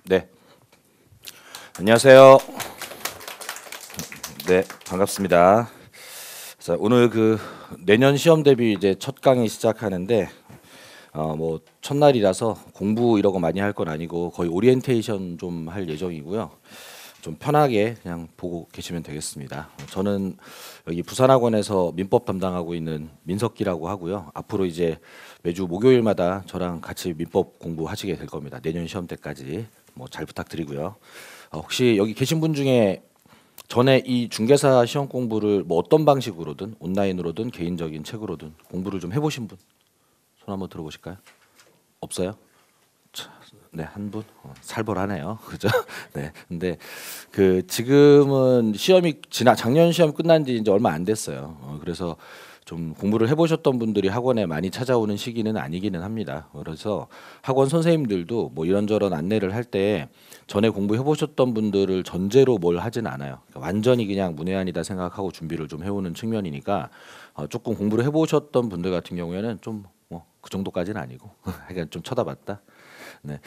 네, 안녕하세요. 네, 반갑습니다. 자, 오늘 그 내년 시험 대비 이제 첫 강의 시작하는데 뭐 첫날이라서 공부 이런 거 많이 할 건 아니고 거의 오리엔테이션 좀 할 예정이고요. 좀 편하게 그냥 보고 계시면 되겠습니다. 저는 여기 부산학원에서 민법 담당하고 있는 민석기라고 하고요. 앞으로 이제 매주 목요일마다 저랑 같이 민법 공부하시게 될 겁니다. 내년 시험 때까지 뭐 잘 부탁드리고요. 혹시 여기 계신 분 중에 전에 이 중개사 시험 공부를 뭐 어떤 방식으로든 온라인으로든 개인적인 책으로든 공부를 좀 해보신 분? 손 한번 들어보실까요? 없어요? 네, 한 분? 살벌하네요. 그죠? 네. 근데 그 지금은 시험이 작년 시험 끝난 지 이제 얼마 안 됐어요. 그래서 좀 공부를 해보셨던 분들이 학원에 많이 찾아오는 시기는 아니기는 합니다. 그래서 학원 선생님들도 뭐 이런저런 안내를 할 때 전에 공부해보셨던 분들을 전제로 뭘 하진 않아요. 그러니까 완전히 그냥 문외한이다 생각하고 준비를 좀 해오는 측면이니까 조금 공부를 해보셨던 분들 같은 경우에는 좀 뭐 그 정도까지는 아니고 그냥 좀 쳐다봤다. 네.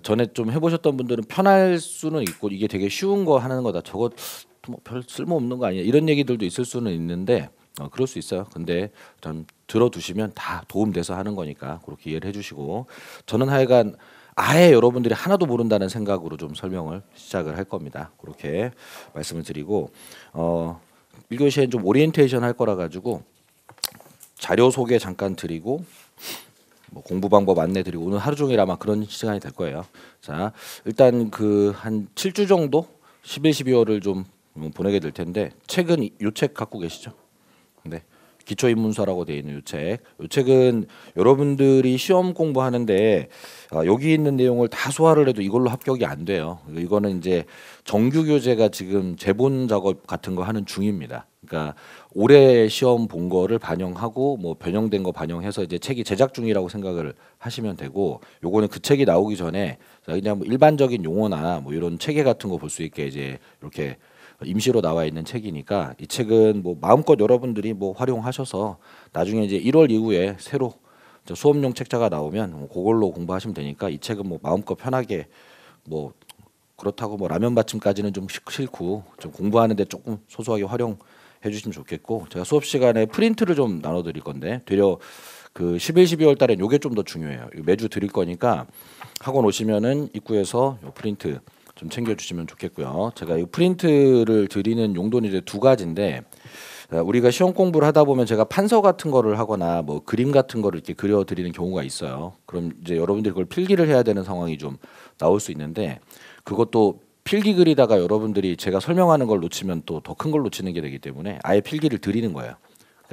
전에 좀 해보셨던 분들은 편할 수는 있고 이게 되게 쉬운 거 하는 거다. 저거 뭐 별 쓸모 없는 거 아니야. 이런 얘기들도 있을 수는 있는데 그럴 수 있어요. 근데 좀 들어두시면 다 도움돼서 하는 거니까 그렇게 이해를 해주시고 저는 하여간 아예 여러분들이 하나도 모른다는 생각으로 좀 설명을 시작을 할 겁니다. 그렇게 말씀을 드리고 1교시엔 좀 오리엔테이션 할 거라 가지고 자료 소개 잠깐 드리고 뭐 공부 방법 안내 드리고 오늘 하루 종일 아마 그런 시간이 될 거예요. 자, 일단 그 한 7주 정도 11, 12월을 좀 보내게 될 텐데 책은 이 책 갖고 계시죠? 네. 기초입문서라고 되어 있는 이 책. 이 책은 여러분들이 시험 공부하는데 여기 있는 내용을 다 소화를 해도 이걸로 합격이 안 돼요. 이거는 이제 정규 교재가 지금 재본 작업 같은 거 하는 중입니다. 그러니까 올해 시험 본 거를 반영하고 뭐 변형된 거 반영해서 이제 책이 제작 중이라고 생각을 하시면 되고 요거는 그 책이 나오기 전에 그냥 뭐 일반적인 용어나 뭐 이런 체계 같은 거 볼 수 있게 이제 이렇게 임시로 나와 있는 책이니까 이 책은 뭐 마음껏 여러분들이 뭐 활용하셔서 나중에 이제 1월 이후에 새로 수업용 책자가 나오면 뭐 그걸로 공부하시면 되니까 이 책은 뭐 마음껏 편하게 뭐 그렇다고 뭐 라면 받침까지는 좀 싫고 좀 공부하는데 조금 소소하게 활용해 주시면 좋겠고 제가 수업 시간에 프린트를 좀 나눠 드릴 건데 되려 그 11, 12월 달엔 요게 좀 더 중요해요. 매주 드릴 거니까 학원 오시면은 입구에서 요 프린트 좀 챙겨주시면 좋겠고요. 제가 이 프린트를 드리는 용도는 이제 두 가지인데 우리가 시험 공부를 하다 보면 제가 판서 같은 거를 하거나 뭐 그림 같은 거를 이렇게 그려드리는 경우가 있어요. 그럼 이제 여러분들이 그걸 필기를 해야 되는 상황이 좀 나올 수 있는데 그것도 필기 그리다가 여러분들이 제가 설명하는 걸 놓치면 또 더 큰 걸 놓치는 게 되기 때문에 아예 필기를 드리는 거예요.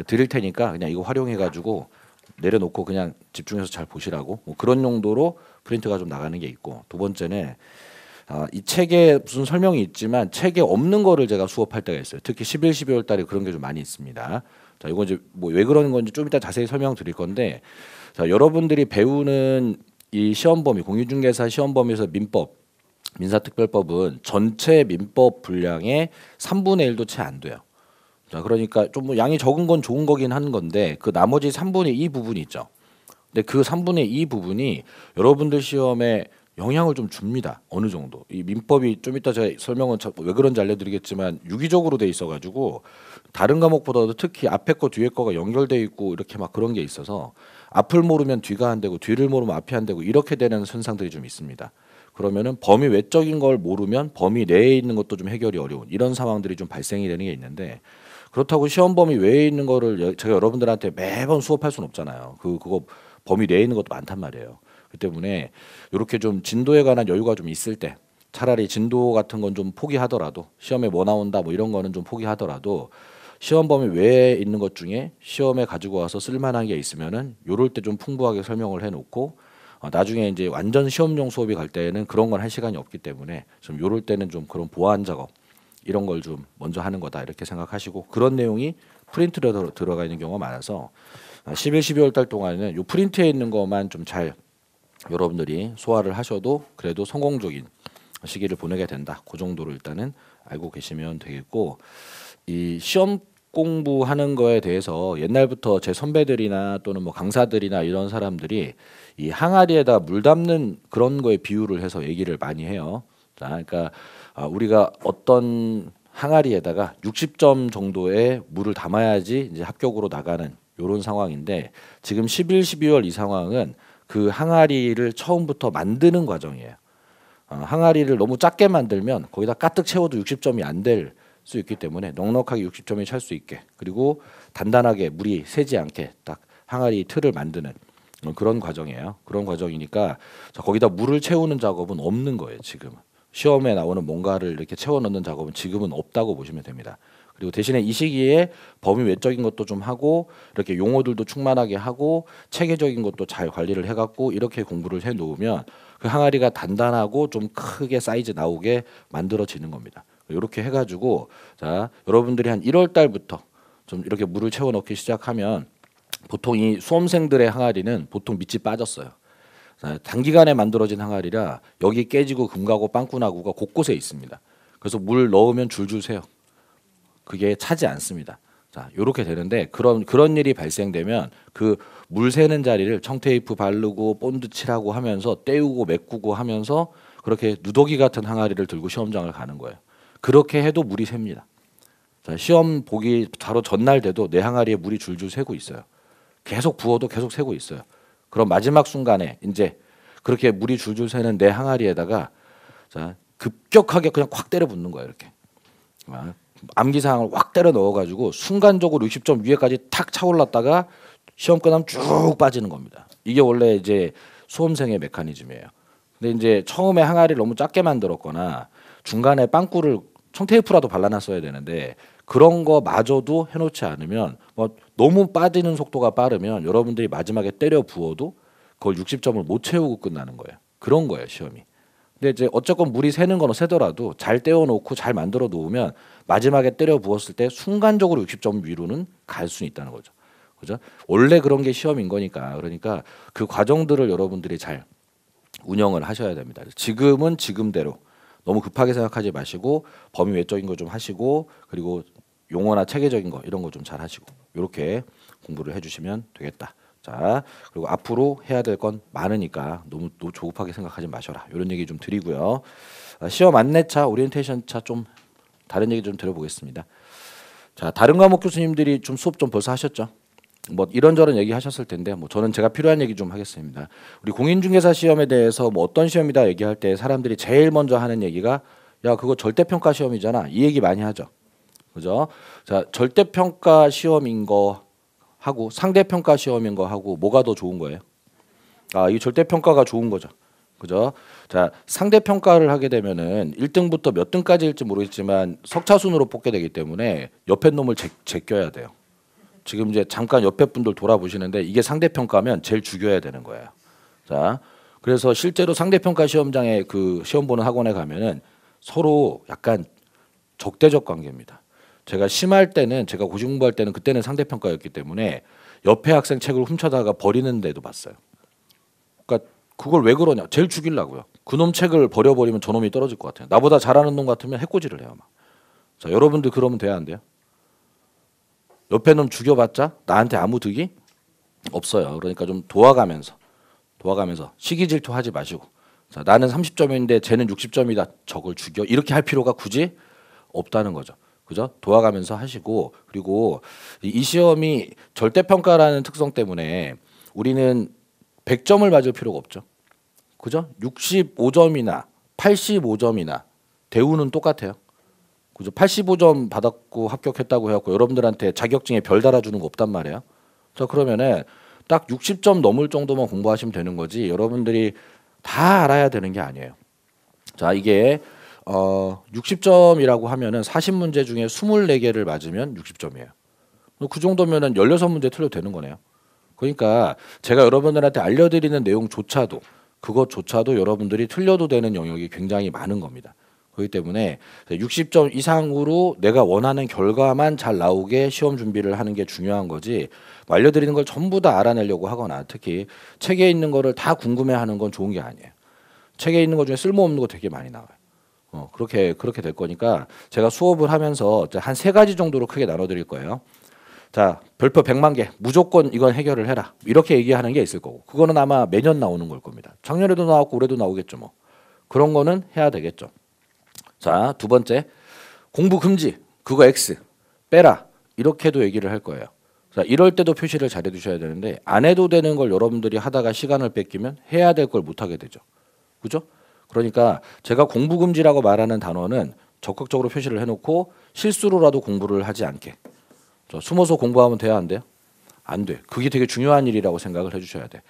드릴 테니까 그냥 이거 활용해가지고 내려놓고 그냥 집중해서 잘 보시라고 뭐 그런 용도로 프린트가 좀 나가는 게 있고 두 번째는 이 책에 무슨 설명이 있지만 책에 없는 거를 제가 수업할 때가 있어요. 특히 11, 12월 달에 그런 게 좀 많이 있습니다. 자, 이건 이제 뭐 왜 그러는 건지 좀 이따 자세히 설명드릴 건데 자, 여러분들이 배우는 이 시험 범위 공인중개사 시험 범위에서 민법 민사특별법은 전체 민법 분량의 3분의 1도 채 안 돼요. 자, 그러니까 좀 뭐 양이 적은 건 좋은 거긴 한 건데 그 나머지 3분의 2 부분이 있죠. 근데 그 3분의 2 부분이 여러분들 시험에 영향을 좀 줍니다. 어느 정도. 이 민법이 좀 이따 제가 설명은 왜 그런지 알려드리겠지만 유기적으로 돼 있어가지고 다른 과목보다도 특히 앞에 거 뒤에 거가 연결돼 있고 이렇게 막 그런 게 있어서 앞을 모르면 뒤가 안 되고 뒤를 모르면 앞이 안 되고 이렇게 되는 현상들이 좀 있습니다. 그러면은 범위 외적인 걸 모르면 범위 내에 있는 것도 좀 해결이 어려운 이런 상황들이 좀 발생이 되는 게 있는데 그렇다고 시험 범위 외에 있는 거를 제가 여러분들한테 매번 수업할 수는 없잖아요. 그거 범위 내에 있는 것도 많단 말이에요. 그 때문에 이렇게 좀 진도에 관한 여유가 좀 있을 때 차라리 진도 같은 건 좀 포기하더라도 시험에 뭐 나온다 뭐 이런 거는 좀 포기하더라도 시험 범위 외에 있는 것 중에 시험에 가지고 와서 쓸만한 게 있으면은 요럴 때 좀 풍부하게 설명을 해놓고 나중에 이제 완전 시험용 수업이 갈 때는 그런 건 할 시간이 없기 때문에 좀 요럴 때는 좀 그런 보완 작업 이런 걸 좀 먼저 하는 거다 이렇게 생각하시고 그런 내용이 프린트로 들어가 있는 경우가 많아서 11, 12월 달 동안에는 요 프린트에 있는 것만 좀 잘 여러분들이 소화를 하셔도 그래도 성공적인 시기를 보내게 된다. 그 정도로 일단은 알고 계시면 되겠고 이 시험 공부하는 거에 대해서 옛날부터 제 선배들이나 또는 뭐 강사들이나 이런 사람들이 이 항아리에다 물 담는 그런 거에 비유를 해서 얘기를 많이 해요. 자, 그러니까 우리가 어떤 항아리에다가 60점 정도의 물을 담아야지 이제 합격으로 나가는 요런 상황인데 지금 11, 12월 이 상황은 그 항아리를 처음부터 만드는 과정이에요. 항아리를 너무 작게 만들면 거기다 가득 채워도 60점이 안 될 수 있기 때문에 넉넉하게 60점이 찰 수 있게 그리고 단단하게 물이 새지 않게 딱 항아리 틀을 만드는 그런 과정이에요. 그런 과정이니까 자, 거기다 물을 채우는 작업은 없는 거예요. 지금 시험에 나오는 뭔가를 이렇게 채워 넣는 작업은 지금은 없다고 보시면 됩니다. 그리고 대신에 이 시기에 범위 외적인 것도 좀 하고 이렇게 용어들도 충만하게 하고 체계적인 것도 잘 관리를 해갖고 이렇게 공부를 해 놓으면 그 항아리가 단단하고 좀 크게 사이즈 나오게 만들어지는 겁니다. 이렇게 해가지고 자 여러분들이 한 1월 달부터 좀 이렇게 물을 채워 넣기 시작하면 보통 이 수험생들의 항아리는 보통 밑이 빠졌어요. 자, 단기간에 만들어진 항아리라 여기 깨지고 금가고 빵꾸나고가 곳곳에 있습니다. 그래서 물 넣으면 줄줄 새요. 그게 차지 않습니다. 자, 요렇게 되는데 그런 일이 발생되면 그 물 새는 자리를 청테이프 바르고 본드 칠하고 하면서 떼우고 메꾸고 하면서 그렇게 누더기 같은 항아리를 들고 시험장을 가는 거예요. 그렇게 해도 물이 셉니다. 자, 시험 보기 바로 전날 돼도 내 항아리에 물이 줄줄 새고 있어요. 계속 부어도 계속 새고 있어요. 그럼 마지막 순간에 이제 그렇게 물이 줄줄 새는 내 항아리에다가 자, 급격하게 그냥 콱 때려 붓는 거예요. 이렇게. 암기사항을 확 때려 넣어가지고 순간적으로 60점 위에까지 탁 차올랐다가 시험 끝나면 쭉 빠지는 겁니다. 이게 원래 이제 수험생의 메커니즘이에요. 근데 이제 처음에 항아리를 너무 작게 만들었거나 중간에 빵꾸를 청테이프라도 발라놨어야 되는데 그런 거 마저도 해놓지 않으면 뭐 너무 빠지는 속도가 빠르면 여러분들이 마지막에 때려 부어도 그걸 60점을 못 채우고 끝나는 거예요. 그런 거예요 시험이. 근데 이제 어쨌건 물이 새는 거는 새더라도 잘 떼어놓고 잘 만들어 놓으면 마지막에 때려 부었을 때 순간적으로 60점 위로는 갈 수 있다는 거죠. 그죠? 원래 그런 게 시험인 거니까 그러니까 그 과정들을 여러분들이 잘 운영을 하셔야 됩니다. 지금은 지금대로 너무 급하게 생각하지 마시고 범위 외적인 거 좀 하시고 그리고 용어나 체계적인 거 이런 거 좀 잘 하시고 이렇게 공부를 해주시면 되겠다. 자 그리고 앞으로 해야 될 건 많으니까 너무 조급하게 생각하지 마셔라. 이런 얘기 좀 드리고요. 시험 안내차, 오리엔테이션 차 좀 다른 얘기 좀 드려보겠습니다. 자 다른 과목 교수님들이 좀 수업 좀 벌써 하셨죠? 뭐 이런저런 얘기 하셨을 텐데 뭐 저는 제가 필요한 얘기 좀 하겠습니다. 우리 공인중개사 시험에 대해서 뭐 어떤 시험이다 얘기할 때 사람들이 제일 먼저 하는 얘기가 야 그거 절대평가 시험이잖아 이 얘기 많이 하죠. 그죠? 자 절대평가 시험인 거 하고 상대평가 시험인 거 하고 뭐가 더 좋은 거예요? 이 절대평가가 좋은 거죠. 그죠? 자 상대평가를 하게 되면은 1등부터 몇 등까지일지 모르겠지만 석차순으로 뽑게 되기 때문에 옆에 놈을 제껴야 돼요. 지금 이제 잠깐 옆에 분들 돌아보시는데 이게 상대평가면 제일 죽여야 되는 거예요. 자, 그래서 실제로 상대평가 시험장에 그 시험 보는 학원에 가면은 서로 약간 적대적 관계입니다. 제가 심할 때는 제가 고시 공부할 때는 그때는 상대평가였기 때문에 옆에 학생 책을 훔쳐다가 버리는 데도 봤어요. 그러니까 그걸 왜 그러냐? 제일 죽이려고요. 그놈 책을 버려버리면 저놈이 떨어질 것 같아요. 나보다 잘하는 놈 같으면 해코지를 해요. 막. 자, 여러분들 그러면 돼야 안 돼요? 옆에 놈 죽여봤자 나한테 아무 득이 없어요. 그러니까 좀 도와가면서 시기 질투하지 마시고 자, 나는 30점인데 쟤는 60점이다. 저걸 죽여. 이렇게 할 필요가 굳이 없다는 거죠. 그죠? 도와가면서 하시고 그리고 이 시험이 절대평가라는 특성 때문에 우리는 100점을 맞을 필요가 없죠. 그죠? 65점이나 85점이나 대우는 똑같아요. 그죠? 85점 받았고 합격했다고 해갖고 여러분들한테 자격증에 별 달아주는 거 없단 말이에요. 자 그러면은 딱 60점 넘을 정도만 공부하시면 되는 거지 여러분들이 다 알아야 되는 게 아니에요. 자 이게 60점이라고 하면은 40문제 중에 24개를 맞으면 60점이에요. 그 정도면은 16문제 틀려도 되는 거네요. 그러니까 제가 여러분들한테 알려드리는 내용조차도 그것조차도 여러분들이 틀려도 되는 영역이 굉장히 많은 겁니다. 그렇기 때문에 60점 이상으로 내가 원하는 결과만 잘 나오게 시험 준비를 하는 게 중요한 거지 알려드리는 걸 전부 다 알아내려고 하거나 특히 책에 있는 거를 다 궁금해하는 건 좋은 게 아니에요. 책에 있는 것 중에 쓸모없는 거 되게 많이 나와요. 그렇게 될 거니까 제가 수업을 하면서 한 세 가지 정도로 크게 나눠 드릴 거예요. 자, 별표 100만 개 무조건 이건 해결을 해라. 이렇게 얘기하는 게 있을 거고. 그거는 아마 매년 나오는 걸 겁니다. 작년에도 나왔고 올해도 나오겠죠, 뭐. 그런 거는 해야 되겠죠. 자, 두 번째. 공부 금지. 그거 X. 빼라. 이렇게도 얘기를 할 거예요. 자, 이럴 때도 표시를 잘 해두셔야 되는데 안 해도 되는 걸 여러분들이 하다가 시간을 뺏기면 해야 될 걸 못 하게 되죠. 그죠? 그러니까 제가 공부 금지라고 말하는 단어는 적극적으로 표시를 해놓고 실수로라도 공부를 하지 않게. 숨어서 공부하면 돼야 안 돼요? 안 돼. 그게 되게 중요한 일이라고 생각을 해주셔야 돼.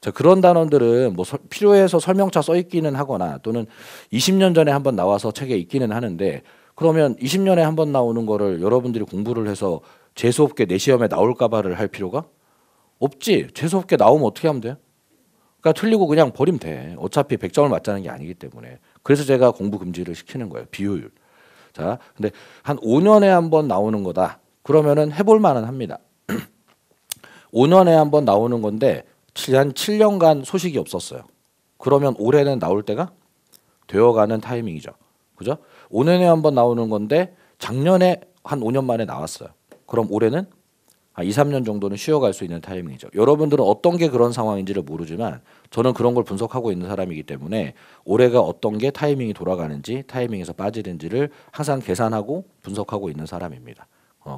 자, 그런 단어들은 뭐 필요해서 설명차 써 있기는 하거나 또는 20년 전에 한번 나와서 책에 있기는 하는데 그러면 20년에 한번 나오는 거를 여러분들이 공부를 해서 재수없게 내 시험에 나올까봐를 할 필요가 없지. 재수없게 나오면 어떻게 하면 돼요? 그러니까 틀리고 그냥 버리면 돼. 어차피 100점을 맞자는 게 아니기 때문에. 그래서 제가 공부 금지를 시키는 거예요. 비효율. 자, 근데 한 5년에 한번 나오는 거다. 그러면은 해볼 만은 합니다. 5년에 한번 나오는 건데 한 7년간 소식이 없었어요. 그러면 올해는 나올 때가 되어가는 타이밍이죠. 그죠? 5년에 한번 나오는 건데 작년에 한 5년 만에 나왔어요. 그럼 올해는 한 2, 3년 정도는 쉬어갈 수 있는 타이밍이죠. 여러분들은 어떤 게 그런 상황인지를 모르지만 저는 그런 걸 분석하고 있는 사람이기 때문에 올해가 어떤 게 타이밍이 돌아가는지 타이밍에서 빠지는지를 항상 계산하고 분석하고 있는 사람입니다.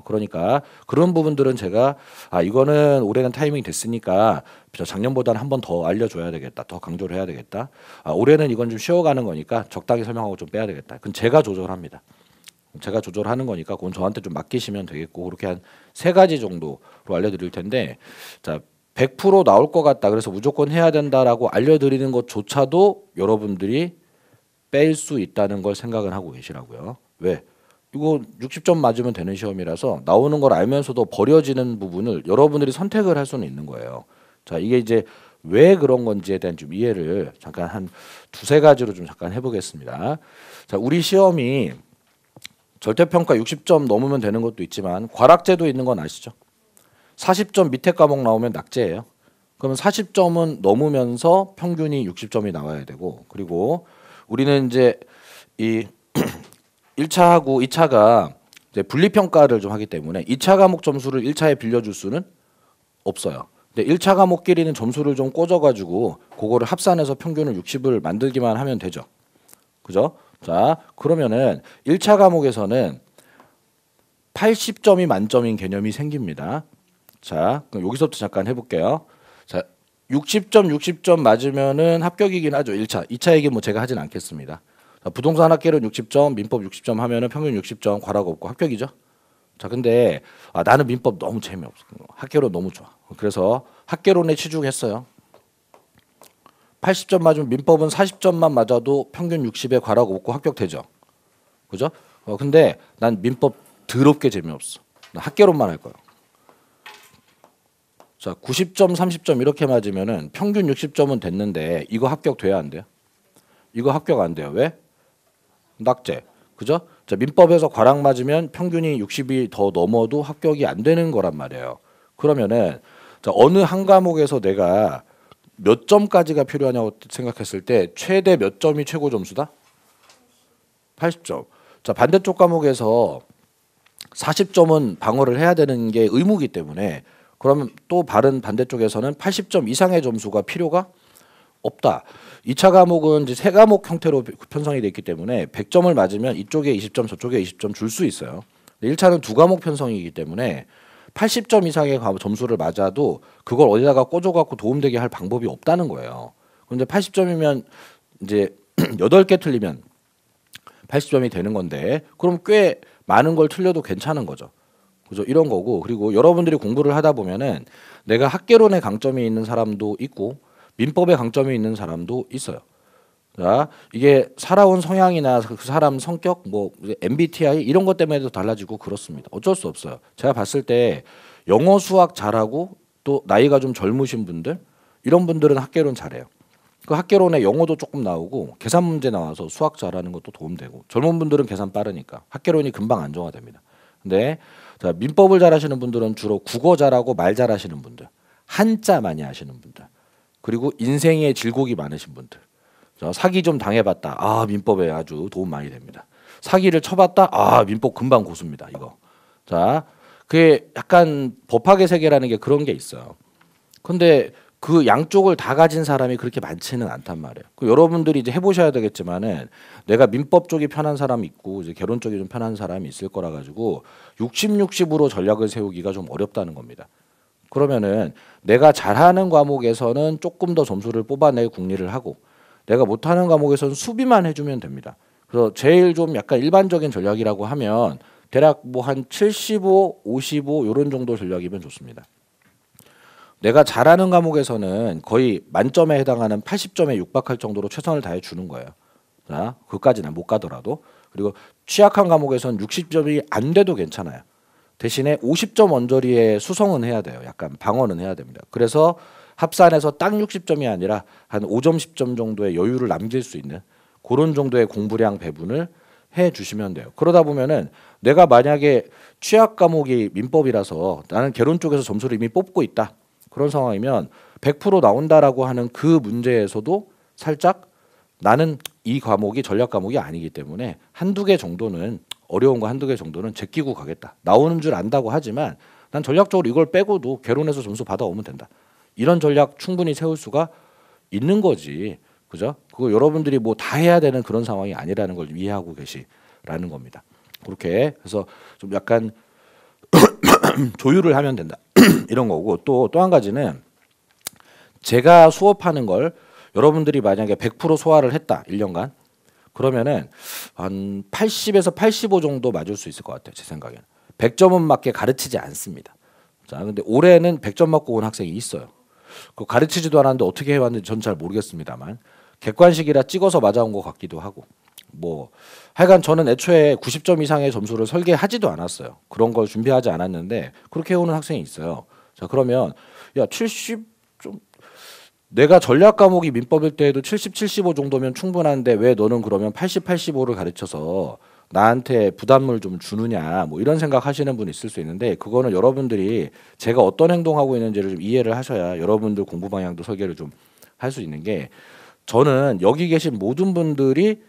그러니까 그런 부분들은 제가 이거는 올해는 타이밍이 됐으니까 작년보다는 한 번 더 알려줘야 되겠다. 더 강조를 해야 되겠다. 올해는 이건 좀 쉬어가는 거니까 적당히 설명하고 좀 빼야 되겠다. 그건 제가 조절합니다. 제가 조절하는 거니까 그건 저한테 좀 맡기시면 되겠고 그렇게 한 세 가지 정도로 알려드릴 텐데 자 100% 나올 것 같다. 그래서 무조건 해야 된다라고 알려드리는 것조차도 여러분들이 뺄 수 있다는 걸 생각은 하고 계시라고요. 왜? 이거 60점 맞으면 되는 시험이라서 나오는 걸 알면서도 버려지는 부분을 여러분들이 선택을 할 수는 있는 거예요. 자, 이게 이제 왜 그런 건지에 대한 좀 이해를 잠깐 한 두세 가지로 좀 잠깐 해보겠습니다. 자, 우리 시험이 절대평가 60점 넘으면 되는 것도 있지만 과락제도 있는 건 아시죠? 40점 밑에 과목 나오면 낙제예요. 그러면 40점은 넘으면서 평균이 60점이 나와야 되고 그리고 우리는 이제 이 1차하고 2차가 이제 분리평가를 좀 하기 때문에 2차 과목 점수를 1차에 빌려줄 수는 없어요. 근데 1차 과목끼리는 점수를 좀 꽂아가지고 그거를 합산해서 평균을 60을 만들기만 하면 되죠. 그죠? 자, 그러면은 1차 과목에서는 80점이 만점인 개념이 생깁니다. 자, 그럼 여기서부터 잠깐 해볼게요. 자, 60점 맞으면은 합격이긴 하죠. 1차. 2차 얘기 뭐 제가 하진 않겠습니다. 자, 부동산 학계론 60점, 민법 60점 하면은 평균 60점, 과락 없고 합격이죠. 자, 근데 나는 민법 너무 재미없어. 학계론 너무 좋아. 그래서 학계론에 치중했어요. 80점 맞으면 민법은 40점만 맞아도 평균 60에 과락 없고 합격되죠. 그죠? 근데 난 민법 더럽게 재미없어. 나 학계론만 할 거야. 자, 90점, 30점 이렇게 맞으면은 평균 60점은 됐는데 이거 합격돼야 안 돼요? 이거 합격 안 돼요. 왜? 낙제. 그죠? 자, 민법에서 과락 맞으면 평균이 60이 더 넘어도 합격이 안 되는 거란 말이에요. 그러면은 자, 어느 한 과목에서 내가 몇 점까지가 필요하냐고 생각했을 때 최대 몇 점이 최고 점수다? 80점. 자, 반대쪽 과목에서 40점은 방어를 해야 되는 게 의무이기 때문에 그러면 또 다른 반대쪽에서는 80점 이상의 점수가 필요가 없다. 2차 과목은 이제 세 과목 형태로 편성이 돼 있기 때문에 100점을 맞으면 이쪽에 20점 저쪽에 20점 줄 수 있어요. 1차는 두 과목 편성이기 때문에 80점 이상의 점수를 맞아도 그걸 어디다가 꽂아갖고 도움되게 할 방법이 없다는 거예요. 그런데 80점이면 이제 8개 틀리면 80점이 되는 건데 그럼 꽤 많은 걸 틀려도 괜찮은 거죠. 그죠? 이런 거고 그리고 여러분들이 공부를 하다 보면은 내가 학계론에 강점이 있는 사람도 있고 민법에 강점이 있는 사람도 있어요. 자, 이게 살아온 성향이나 그 사람 성격, 뭐 MBTI 이런 것 때문에도 달라지고 그렇습니다. 어쩔 수 없어요. 제가 봤을 때 영어 수학 잘하고 또 나이가 좀 젊으신 분들 이런 분들은 학계론 잘해요. 그 학계론에 영어도 조금 나오고 계산 문제 나와서 수학 잘하는 것도 도움되고 젊은 분들은 계산 빠르니까 학계론이 금방 안정화됩니다. 근데 자, 민법을 잘하시는 분들은 주로 국어 잘하고 말 잘하시는 분들, 한자 많이 하시는 분들, 그리고 인생의 질곡이 많으신 분들. 사기 좀 당해봤다. 아, 민법에 아주 도움 많이 됩니다. 사기를 쳐봤다. 아, 민법 금방 고수입니다. 이거. 자, 그게 약간 법학의 세계라는 게 그런 게 있어요. 근데 그 양쪽을 다 가진 사람이 그렇게 많지는 않단 말이에요. 여러분들이 이제 해보셔야 되겠지만은 내가 민법 쪽이 편한 사람이 있고 이제 개론 쪽이 좀 편한 사람이 있을 거라 가지고 60-60으로 전략을 세우기가 좀 어렵다는 겁니다. 그러면은 내가 잘하는 과목에서는 조금 더 점수를 뽑아낼 궁리를 하고 내가 못하는 과목에서는 수비만 해주면 됩니다. 그래서 제일 좀 약간 일반적인 전략이라고 하면 대략 뭐 한 75, 55 이런 정도 전략이면 좋습니다. 내가 잘하는 과목에서는 거의 만점에 해당하는 80점에 육박할 정도로 최선을 다해 주는 거예요. 자, 그까지는 못 가더라도. 그리고 취약한 과목에서는 60점이 안 돼도 괜찮아요. 대신에 50점 언저리에 수성은 해야 돼요. 약간 방어는 해야 됩니다. 그래서 합산해서 딱 60점이 아니라 한 5점, 10점 정도의 여유를 남길 수 있는 그런 정도의 공부량 배분을 해 주시면 돼요. 그러다 보면은 내가 만약에 취약 과목이 민법이라서 나는 개론 쪽에서 점수를 이미 뽑고 있다. 그런 상황이면 100% 나온다라고 하는 그 문제에서도 살짝 나는 이 과목이 전략 과목이 아니기 때문에 한두 개 정도는 어려운 거 한두 개 정도는 제끼고 가겠다. 나오는 줄 안다고 하지만 난 전략적으로 이걸 빼고도 개론에서 점수 받아오면 된다. 이런 전략 충분히 세울 수가 있는 거지. 그죠? 그거 여러분들이 뭐 다 해야 되는 그런 상황이 아니라는 걸 이해하고 계시라는 겁니다. 그렇게 해서 좀 약간 조율을 하면 된다. 이런 거고 또 한 가지는 제가 수업하는 걸 여러분들이 만약에 100% 소화를 했다. 1년간. 그러면은 한 80에서 85 정도 맞을 수 있을 것 같아요. 제 생각에는. 100점은 맞게 가르치지 않습니다. 자, 근데 올해는 100점 맞고 온 학생이 있어요. 그 가르치지도 않았는데 어떻게 해왔는지 전 잘 모르겠습니다만 객관식이라 찍어서 맞아온 것 같기도 하고 뭐 하여간 저는 애초에 90점 이상의 점수를 설계하지도 않았어요. 그런 걸 준비하지 않았는데 그렇게 해오는 학생이 있어요. 자, 그러면 야 70 좀 내가 전략 과목이 민법일 때에도 70, 75 정도면 충분한데 왜 너는 그러면 80, 85를 가르쳐서 나한테 부담을 좀 주느냐 뭐 이런 생각 하시는 분이 있을 수 있는데 그거는 여러분들이 제가 어떤 행동하고 있는지를 좀 이해를 하셔야 여러분들 공부 방향도 설계를 좀 할 수 있는 게 저는 여기 계신 모든 분들이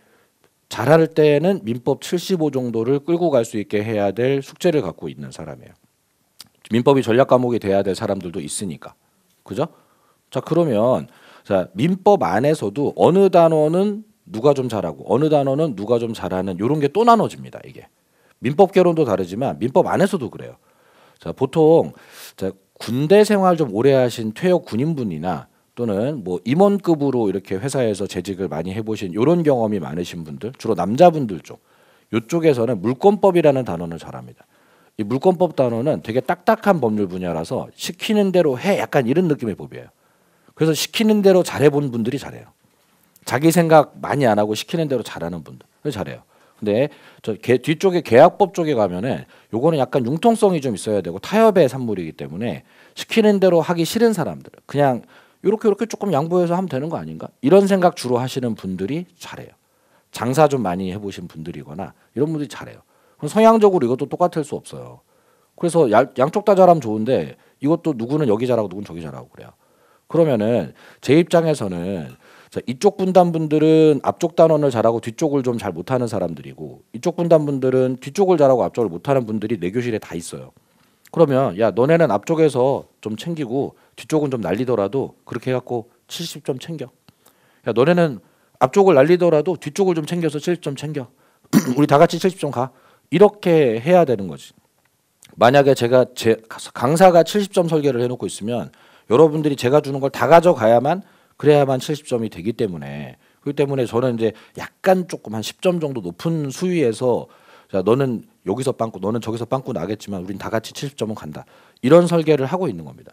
잘할 때는 민법 75 정도를 끌고 갈 수 있게 해야 될 숙제를 갖고 있는 사람이에요. 민법이 전략 과목이 돼야 될 사람들도 있으니까. 그죠? 자, 그러면 자, 민법 안에서도 어느 단어는 누가 좀 잘하고 어느 단어는 누가 좀 잘하는 이런 게 또 나눠집니다. 이게. 민법 개론도 다르지만 민법 안에서도 그래요. 자, 보통 자, 군대 생활 좀 오래 하신 퇴역 군인분이나 또는 뭐 임원급으로 이렇게 회사에서 재직을 많이 해보신 이런 경험이 많으신 분들, 주로 남자분들 쪽, 이쪽에서는 물권법이라는 단어는 잘합니다. 이 물권법 단어는 되게 딱딱한 법률 분야라서 시키는 대로 해 약간 이런 느낌의 법이에요. 그래서 시키는 대로 잘해본 분들이 잘해요. 자기 생각 많이 안 하고 시키는 대로 잘하는 분들 잘해요. 근데 저 뒤쪽에 계약법 쪽에 가면은 요거는 약간 융통성이 좀 있어야 되고 타협의 산물이기 때문에 시키는 대로 하기 싫은 사람들 그냥 이렇게 조금 양보해서 하면 되는 거 아닌가? 이런 생각 주로 하시는 분들이 잘해요. 장사 좀 많이 해보신 분들이거나 이런 분들이 잘해요. 그럼 성향적으로 이것도 똑같을 수 없어요. 그래서 양쪽 다 잘하면 좋은데 이것도 누구는 여기 잘하고 누구는 저기 잘하고 그래요. 그러면은 제 입장에서는 자, 이쪽 분단 분들은 앞쪽 단원을 잘하고 뒤쪽을 좀 잘 못하는 사람들이고 이쪽 분단 분들은 뒤쪽을 잘하고 앞쪽을 못하는 분들이 내 교실에 다 있어요. 그러면 야 너네는 앞쪽에서 좀 챙기고 뒤쪽은 좀 날리더라도 그렇게 해갖고 70점 챙겨. 야 너네는 앞쪽을 날리더라도 뒤쪽을 좀 챙겨서 70점 챙겨. 우리 다 같이 70점 가. 이렇게 해야 되는 거지. 만약에 제가 제 강사가 70점 설계를 해놓고 있으면 여러분들이 제가 주는 걸 다 가져가야만 그래야만 70점이 되기 때문에 그렇기 때문에 저는 이제 약간 조금 한 10점 정도 높은 수위에서 자 너는 여기서 빵꾸 너는 저기서 빵꾸 나겠지만 우린 다 같이 70점은 간다. 이런 설계를 하고 있는 겁니다.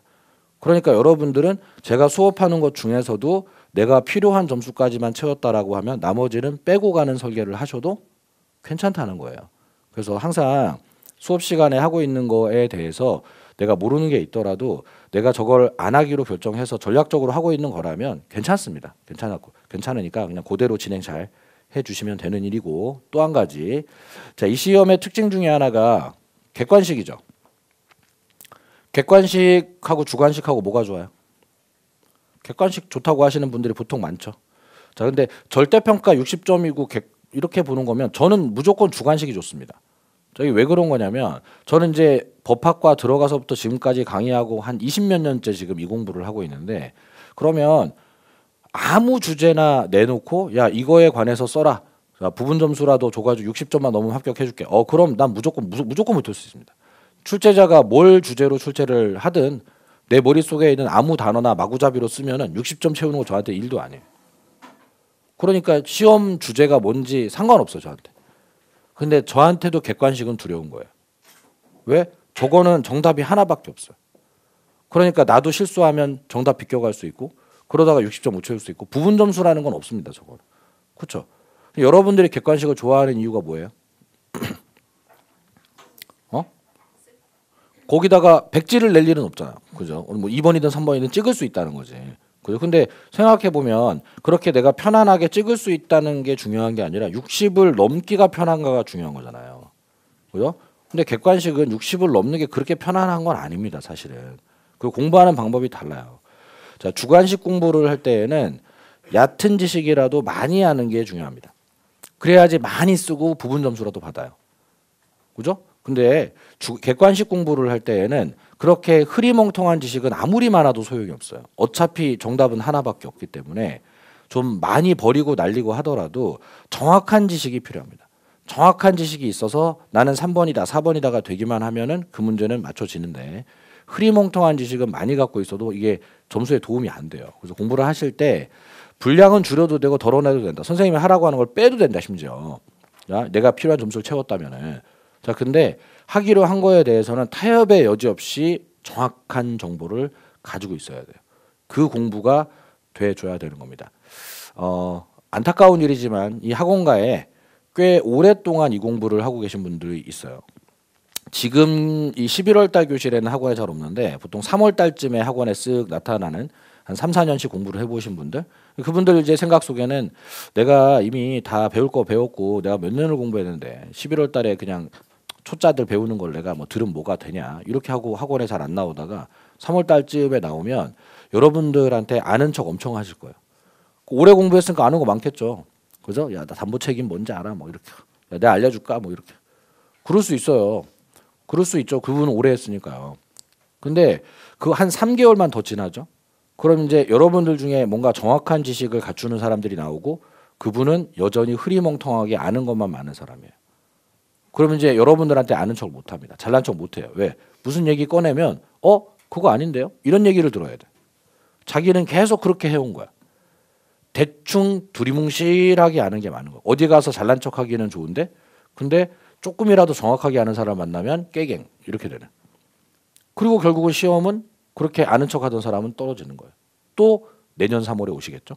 그러니까 여러분들은 제가 수업하는 것 중에서도 내가 필요한 점수까지만 채웠다라고 하면 나머지는 빼고 가는 설계를 하셔도 괜찮다는 거예요. 그래서 항상 수업 시간에 하고 있는 거에 대해서 내가 모르는 게 있더라도 내가 저걸 안 하기로 결정해서 전략적으로 하고 있는 거라면 괜찮습니다. 괜찮으니까 그냥 그대로 진행 잘 해주시면 되는 일이고 또 한 가지 자, 이 시험의 특징 중에 하나가 객관식이죠. 객관식하고 주관식하고 뭐가 좋아요? 객관식 좋다고 하시는 분들이 보통 많죠. 자, 근데 절대평가 60점이고 이렇게 보는 거면 저는 무조건 주관식이 좋습니다. 저기 왜 그런 거냐면 저는 이제 법학과 들어가서부터 지금까지 강의하고 한 20몇 년째 지금 이 공부를 하고 있는데 그러면 아무 주제나 내놓고 야 이거에 관해서 써라. 자, 부분 점수라도 줘가지고 60점만 넘으면 합격해줄게. 그럼 난 무조건 붙을 수 있습니다. 출제자가 뭘 주제로 출제를 하든 내 머릿속에 있는 아무 단어나 마구잡이로 쓰면은 60점 채우는 거 저한테 일도 아니에요. 그러니까 시험 주제가 뭔지 상관없어 저한테. 근데 저한테도 객관식은 두려운 거예요. 왜? 저거는 정답이 하나밖에 없어요. 그러니까 나도 실수하면 정답 비껴갈 수 있고 그러다가 60점 못 채울 수 있고 부분 점수라는 건 없습니다. 저거는. 그렇죠? 여러분들이 객관식을 좋아하는 이유가 뭐예요? 거기다가 백지를 낼 일은 없잖아요. 그죠? 뭐 2번이든 3번이든 찍을 수 있다는 거지. 그죠? 근데 생각해 보면 그렇게 내가 편안하게 찍을 수 있다는 게 중요한 게 아니라 60을 넘기가 편한가가 중요한 거잖아요. 그죠? 근데 객관식은 60을 넘는 게 그렇게 편안한 건 아닙니다, 사실은. 그 공부하는 방법이 달라요. 자, 주관식 공부를 할 때에는 얕은 지식이라도 많이 하는 게 중요합니다. 그래야지 많이 쓰고 부분 점수라도 받아요. 그죠? 근데 객관식 공부를 할 때에는 그렇게 흐리멍텅한 지식은 아무리 많아도 소용이 없어요. 어차피 정답은 하나밖에 없기 때문에 좀 많이 버리고 날리고 하더라도 정확한 지식이 필요합니다. 정확한 지식이 있어서 나는 3번이다 4번이다가 되기만 하면은 그 문제는 맞춰지는데 흐리멍텅한 지식은 많이 갖고 있어도 이게 점수에 도움이 안 돼요. 그래서 공부를 하실 때 분량은 줄여도 되고 덜어내도 된다. 선생님이 하라고 하는 걸 빼도 된다 심지어. 야, 내가 필요한 점수를 채웠다면은. 자, 근데 하기로 한 거에 대해서는 타협의 여지 없이 정확한 정보를 가지고 있어야 돼요. 그 공부가 돼줘야 되는 겁니다. 안타까운 일이지만 이 학원가에 꽤 오랫동안 이 공부를 하고 계신 분들이 있어요. 지금 이 11월 달 교실에는 학원에 잘 없는데 보통 3월 달쯤에 학원에 쓱 나타나는 한 3, 4년씩 공부를 해보신 분들 그분들 이제 생각 속에는 내가 이미 다 배울 거 배웠고 내가 몇 년을 공부했는데 11월 달에 그냥 초짜들 배우는 걸 내가 뭐 들으면 뭐가 되냐 이렇게 하고 학원에 잘 안 나오다가 3월 달쯤에 나오면 여러분들한테 아는 척 엄청 하실 거예요. 오래 공부했으니까 아는 거 많겠죠. 그죠? 야, 나 담보 책임 뭔지 알아? 뭐 이렇게. 야, 내가 알려줄까? 뭐 이렇게. 그럴 수 있어요. 그럴 수 있죠. 그분은 오래 했으니까요. 근데 그 한 3개월만 더 지나죠. 그럼 이제 여러분들 중에 뭔가 정확한 지식을 갖추는 사람들이 나오고 그분은 여전히 흐리멍텅하게 아는 것만 많은 사람이에요. 그러면 이제 여러분들한테 아는 척 못합니다. 잘난 척 못해요. 왜? 무슨 얘기 꺼내면 그거 아닌데요? 이런 얘기를 들어야 돼. 자기는 계속 그렇게 해온 거야. 대충 두리뭉실하게 아는 게 많은 거야. 어디 가서 잘난 척하기는 좋은데 근데 조금이라도 정확하게 아는 사람 만나면 깨갱 이렇게 되는. 그리고 결국은 시험은 그렇게 아는 척하던 사람은 떨어지는 거예요. 또 내년 3월에 오시겠죠.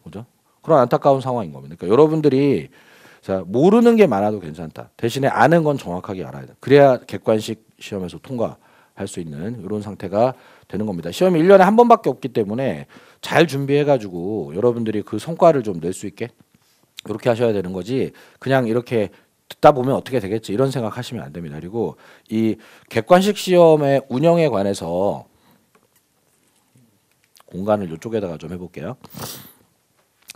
그죠? 그런 안타까운 상황인 겁니다. 그러니까 여러분들이 자, 모르는 게 많아도 괜찮다. 대신에 아는 건 정확하게 알아야 돼. 그래야 객관식 시험에서 통과할 수 있는 이런 상태가 되는 겁니다. 시험이 1년에 한 번밖에 없기 때문에 잘 준비해가지고 여러분들이 그 성과를 좀 낼 수 있게 이렇게 하셔야 되는 거지 그냥 이렇게 듣다 보면 어떻게 되겠지 이런 생각하시면 안 됩니다. 그리고 이 객관식 시험의 운영에 관해서 공간을 이쪽에다가 좀 해볼게요.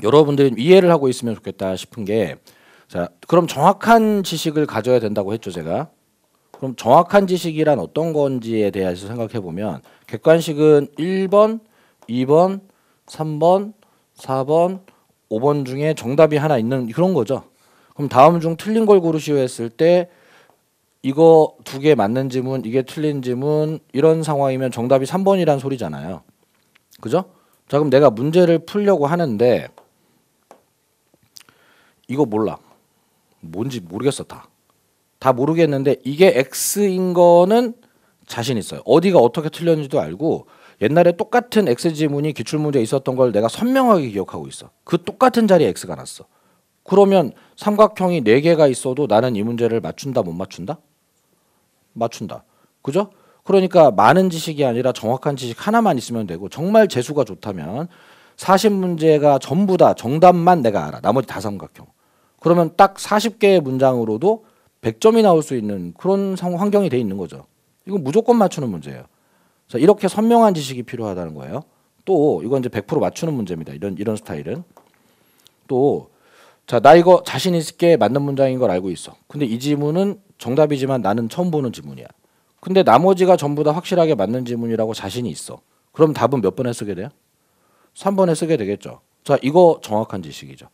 여러분들이 이해를 하고 있으면 좋겠다 싶은 게 자, 그럼 정확한 지식을 가져야 된다고 했죠, 제가. 그럼 정확한 지식이란 어떤 건지에 대해서 생각해 보면 객관식은 1번, 2번, 3번, 4번, 5번 중에 정답이 하나 있는 그런 거죠. 그럼 다음 중 틀린 걸 고르시오 했을 때 이거 두 개 맞는 지문, 이게 틀린 지문 이런 상황이면 정답이 3번이란 소리잖아요. 그죠? 자, 그럼 내가 문제를 풀려고 하는데 이거 몰라. 뭔지 모르겠어 다 모르겠는데 이게 X인 거는 자신 있어요. 어디가 어떻게 틀렸는지도 알고 옛날에 똑같은 X 지문이 기출문제에 있었던 걸 내가 선명하게 기억하고 있어. 그 똑같은 자리에 X가 났어. 그러면 삼각형이 4개가 있어도 나는 이 문제를 맞춘다 못 맞춘다? 맞춘다. 그죠? 그러니까 많은 지식이 아니라 정확한 지식 하나만 있으면 되고 정말 재수가 좋다면 40문제가 전부 다 정답만 내가 알아. 나머지 다 삼각형. 그러면 딱 40개의 문장으로도 100점이 나올 수 있는 그런 환경이 돼 있는 거죠. 이건 무조건 맞추는 문제예요. 자, 이렇게 선명한 지식이 필요하다는 거예요. 또 이건 이제 100% 맞추는 문제입니다. 이런 스타일은. 또 자, 나 이거 자신 있게 맞는 문장인 걸 알고 있어. 근데 이 지문은 정답이지만 나는 처음 보는 지문이야. 근데 나머지가 전부 다 확실하게 맞는 지문이라고 자신이 있어. 그럼 답은 몇 번에 쓰게 돼요? 3번에 쓰게 되겠죠. 자, 이거 정확한 지식이죠.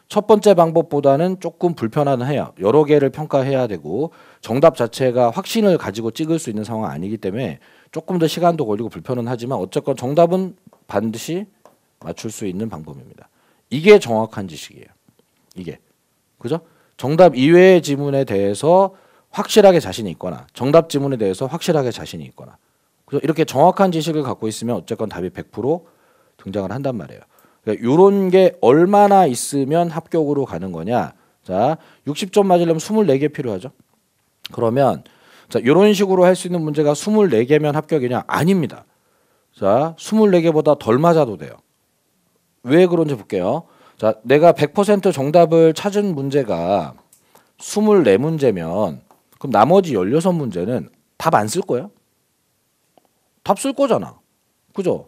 첫 번째 방법보다는 조금 불편해요. 여러 개를 평가해야 되고 정답 자체가 확신을 가지고 찍을 수 있는 상황 아니기 때문에 조금 더 시간도 걸리고 불편은 하지만 어쨌건 정답은 반드시 맞출 수 있는 방법입니다. 이게 정확한 지식이에요. 이게. 그죠? 정답 이외의 지문에 대해서 확실하게 자신이 있거나 정답 지문에 대해서 확실하게 자신이 있거나 그래서 이렇게 정확한 지식을 갖고 있으면 어쨌건 답이 100% 등장을 한단 말이에요. 그러니까 이런 게 얼마나 있으면 합격으로 가는 거냐. 자, 60점 맞으려면 24개 필요하죠. 그러면 자, 이런 식으로 할 수 있는 문제가 24개면 합격이냐? 아닙니다. 자, 24개보다 덜 맞아도 돼요. 왜 그런지 볼게요. 자, 내가 100% 정답을 찾은 문제가 24문제면 그럼 나머지 16문제는 답 안 쓸 거예요? 답 쓸 거잖아. 그죠?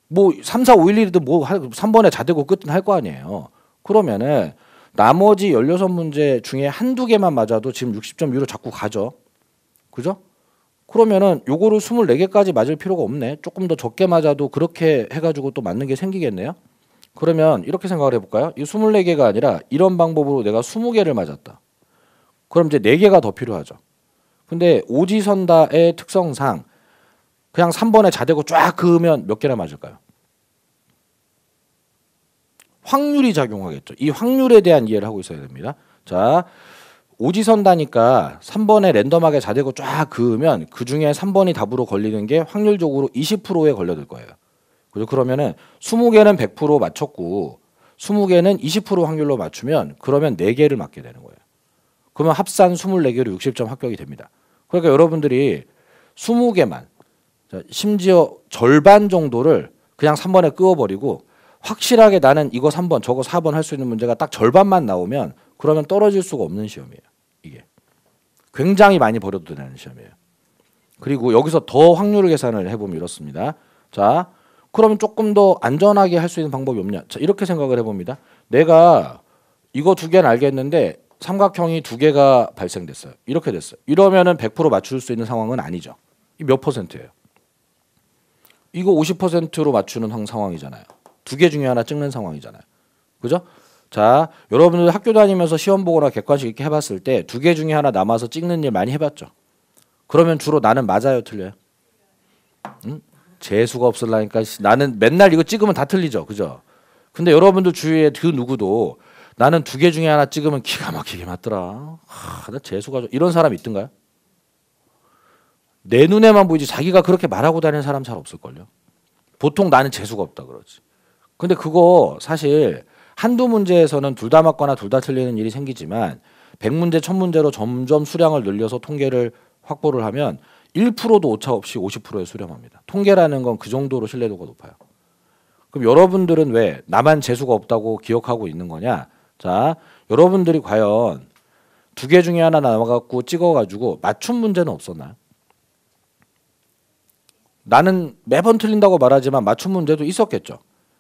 뭐 3, 4, 5, 1, 2도 뭐 3번에 자대고 끝은 할 거 아니에요. 그러면은 나머지 16문제 중에 한두 개만 맞아도 지금 60점 위로 자꾸 가죠. 그죠? 그러면은 요거를 24개까지 맞을 필요가 없네. 조금 더 적게 맞아도 그렇게 해가지고 또 맞는 게 생기겠네요. 그러면 이렇게 생각을 해볼까요? 이 24개가 아니라 이런 방법으로 내가 20개를 맞았다. 그럼 이제 4개가 더 필요하죠. 근데 오지선다의 특성상 그냥 3번에 자대고 쫙 그으면 몇 개나 맞을까요? 확률이 작용하겠죠. 이 확률에 대한 이해를 하고 있어야 됩니다. 자, 오지선다니까 3번에 랜덤하게 자대고 쫙 그으면 그중에 3번이 답으로 걸리는 게 확률적으로 20%에 걸려들 거예요. 그죠? 그러면은 20개는 100% 맞췄고 20개는 20% 확률로 맞추면 그러면 4개를 맞게 되는 거예요. 그러면 합산 24개로 60점 합격이 됩니다. 그러니까 여러분들이 20개만 심지어 절반 정도를 그냥 3번에 끄어버리고 확실하게 나는 이거 3번 저거 4번 할 수 있는 문제가 딱 절반만 나오면 그러면 떨어질 수가 없는 시험이에요. 이게 굉장히 많이 버려도 되는 시험이에요. 그리고 여기서 더 확률을 계산을 해보면 이렇습니다. 자, 그러면 조금 더 안전하게 할 수 있는 방법이 없냐? 자, 이렇게 생각을 해봅니다. 내가 이거 2개는 알겠는데 삼각형이 2개가 발생됐어요. 이렇게 됐어요. 이러면은 100% 맞출 수 있는 상황은 아니죠. 몇 %예요? 이거 50%로 맞추는 상황이잖아요. 2개 중에 하나 찍는 상황이잖아요. 그죠? 자, 여러분들 학교 다니면서 시험 보거나 객관식 이렇게 해봤을 때 2개 중에 하나 남아서 찍는 일 많이 해봤죠? 그러면 주로 나는 맞아요, 틀려요? 응? 재수가 없을라니까 나는 맨날 이거 찍으면 다 틀리죠, 그죠? 근데 여러분들 주위에 그 누구도 나는 2개 중에 하나 찍으면 기가 막히게 맞더라. 나 재수가 좀 이런 사람 있던가요? 내 눈에만 보이지 자기가 그렇게 말하고 다니는 사람 잘 없을걸요. 보통 나는 재수가 없다 그러지. 근데 그거 사실 한두 문제에서는 둘 다 맞거나 둘 다 틀리는 일이 생기지만 100문제, 1000문제로 점점 수량을 늘려서 통계를 확보를 하면 1%도 오차 없이 50%에 수렴합니다. 통계라는 건 그 정도로 신뢰도가 높아요. 그럼 여러분들은 왜 나만 재수가 없다고 기억하고 있는 거냐? 자, 여러분들이 과연 2개 중에 하나 남아갖고 찍어가지고 맞춤 문제는 없었나요? 나는 매번 틀린다고 말하지만 맞춤 문제도 있었겠죠.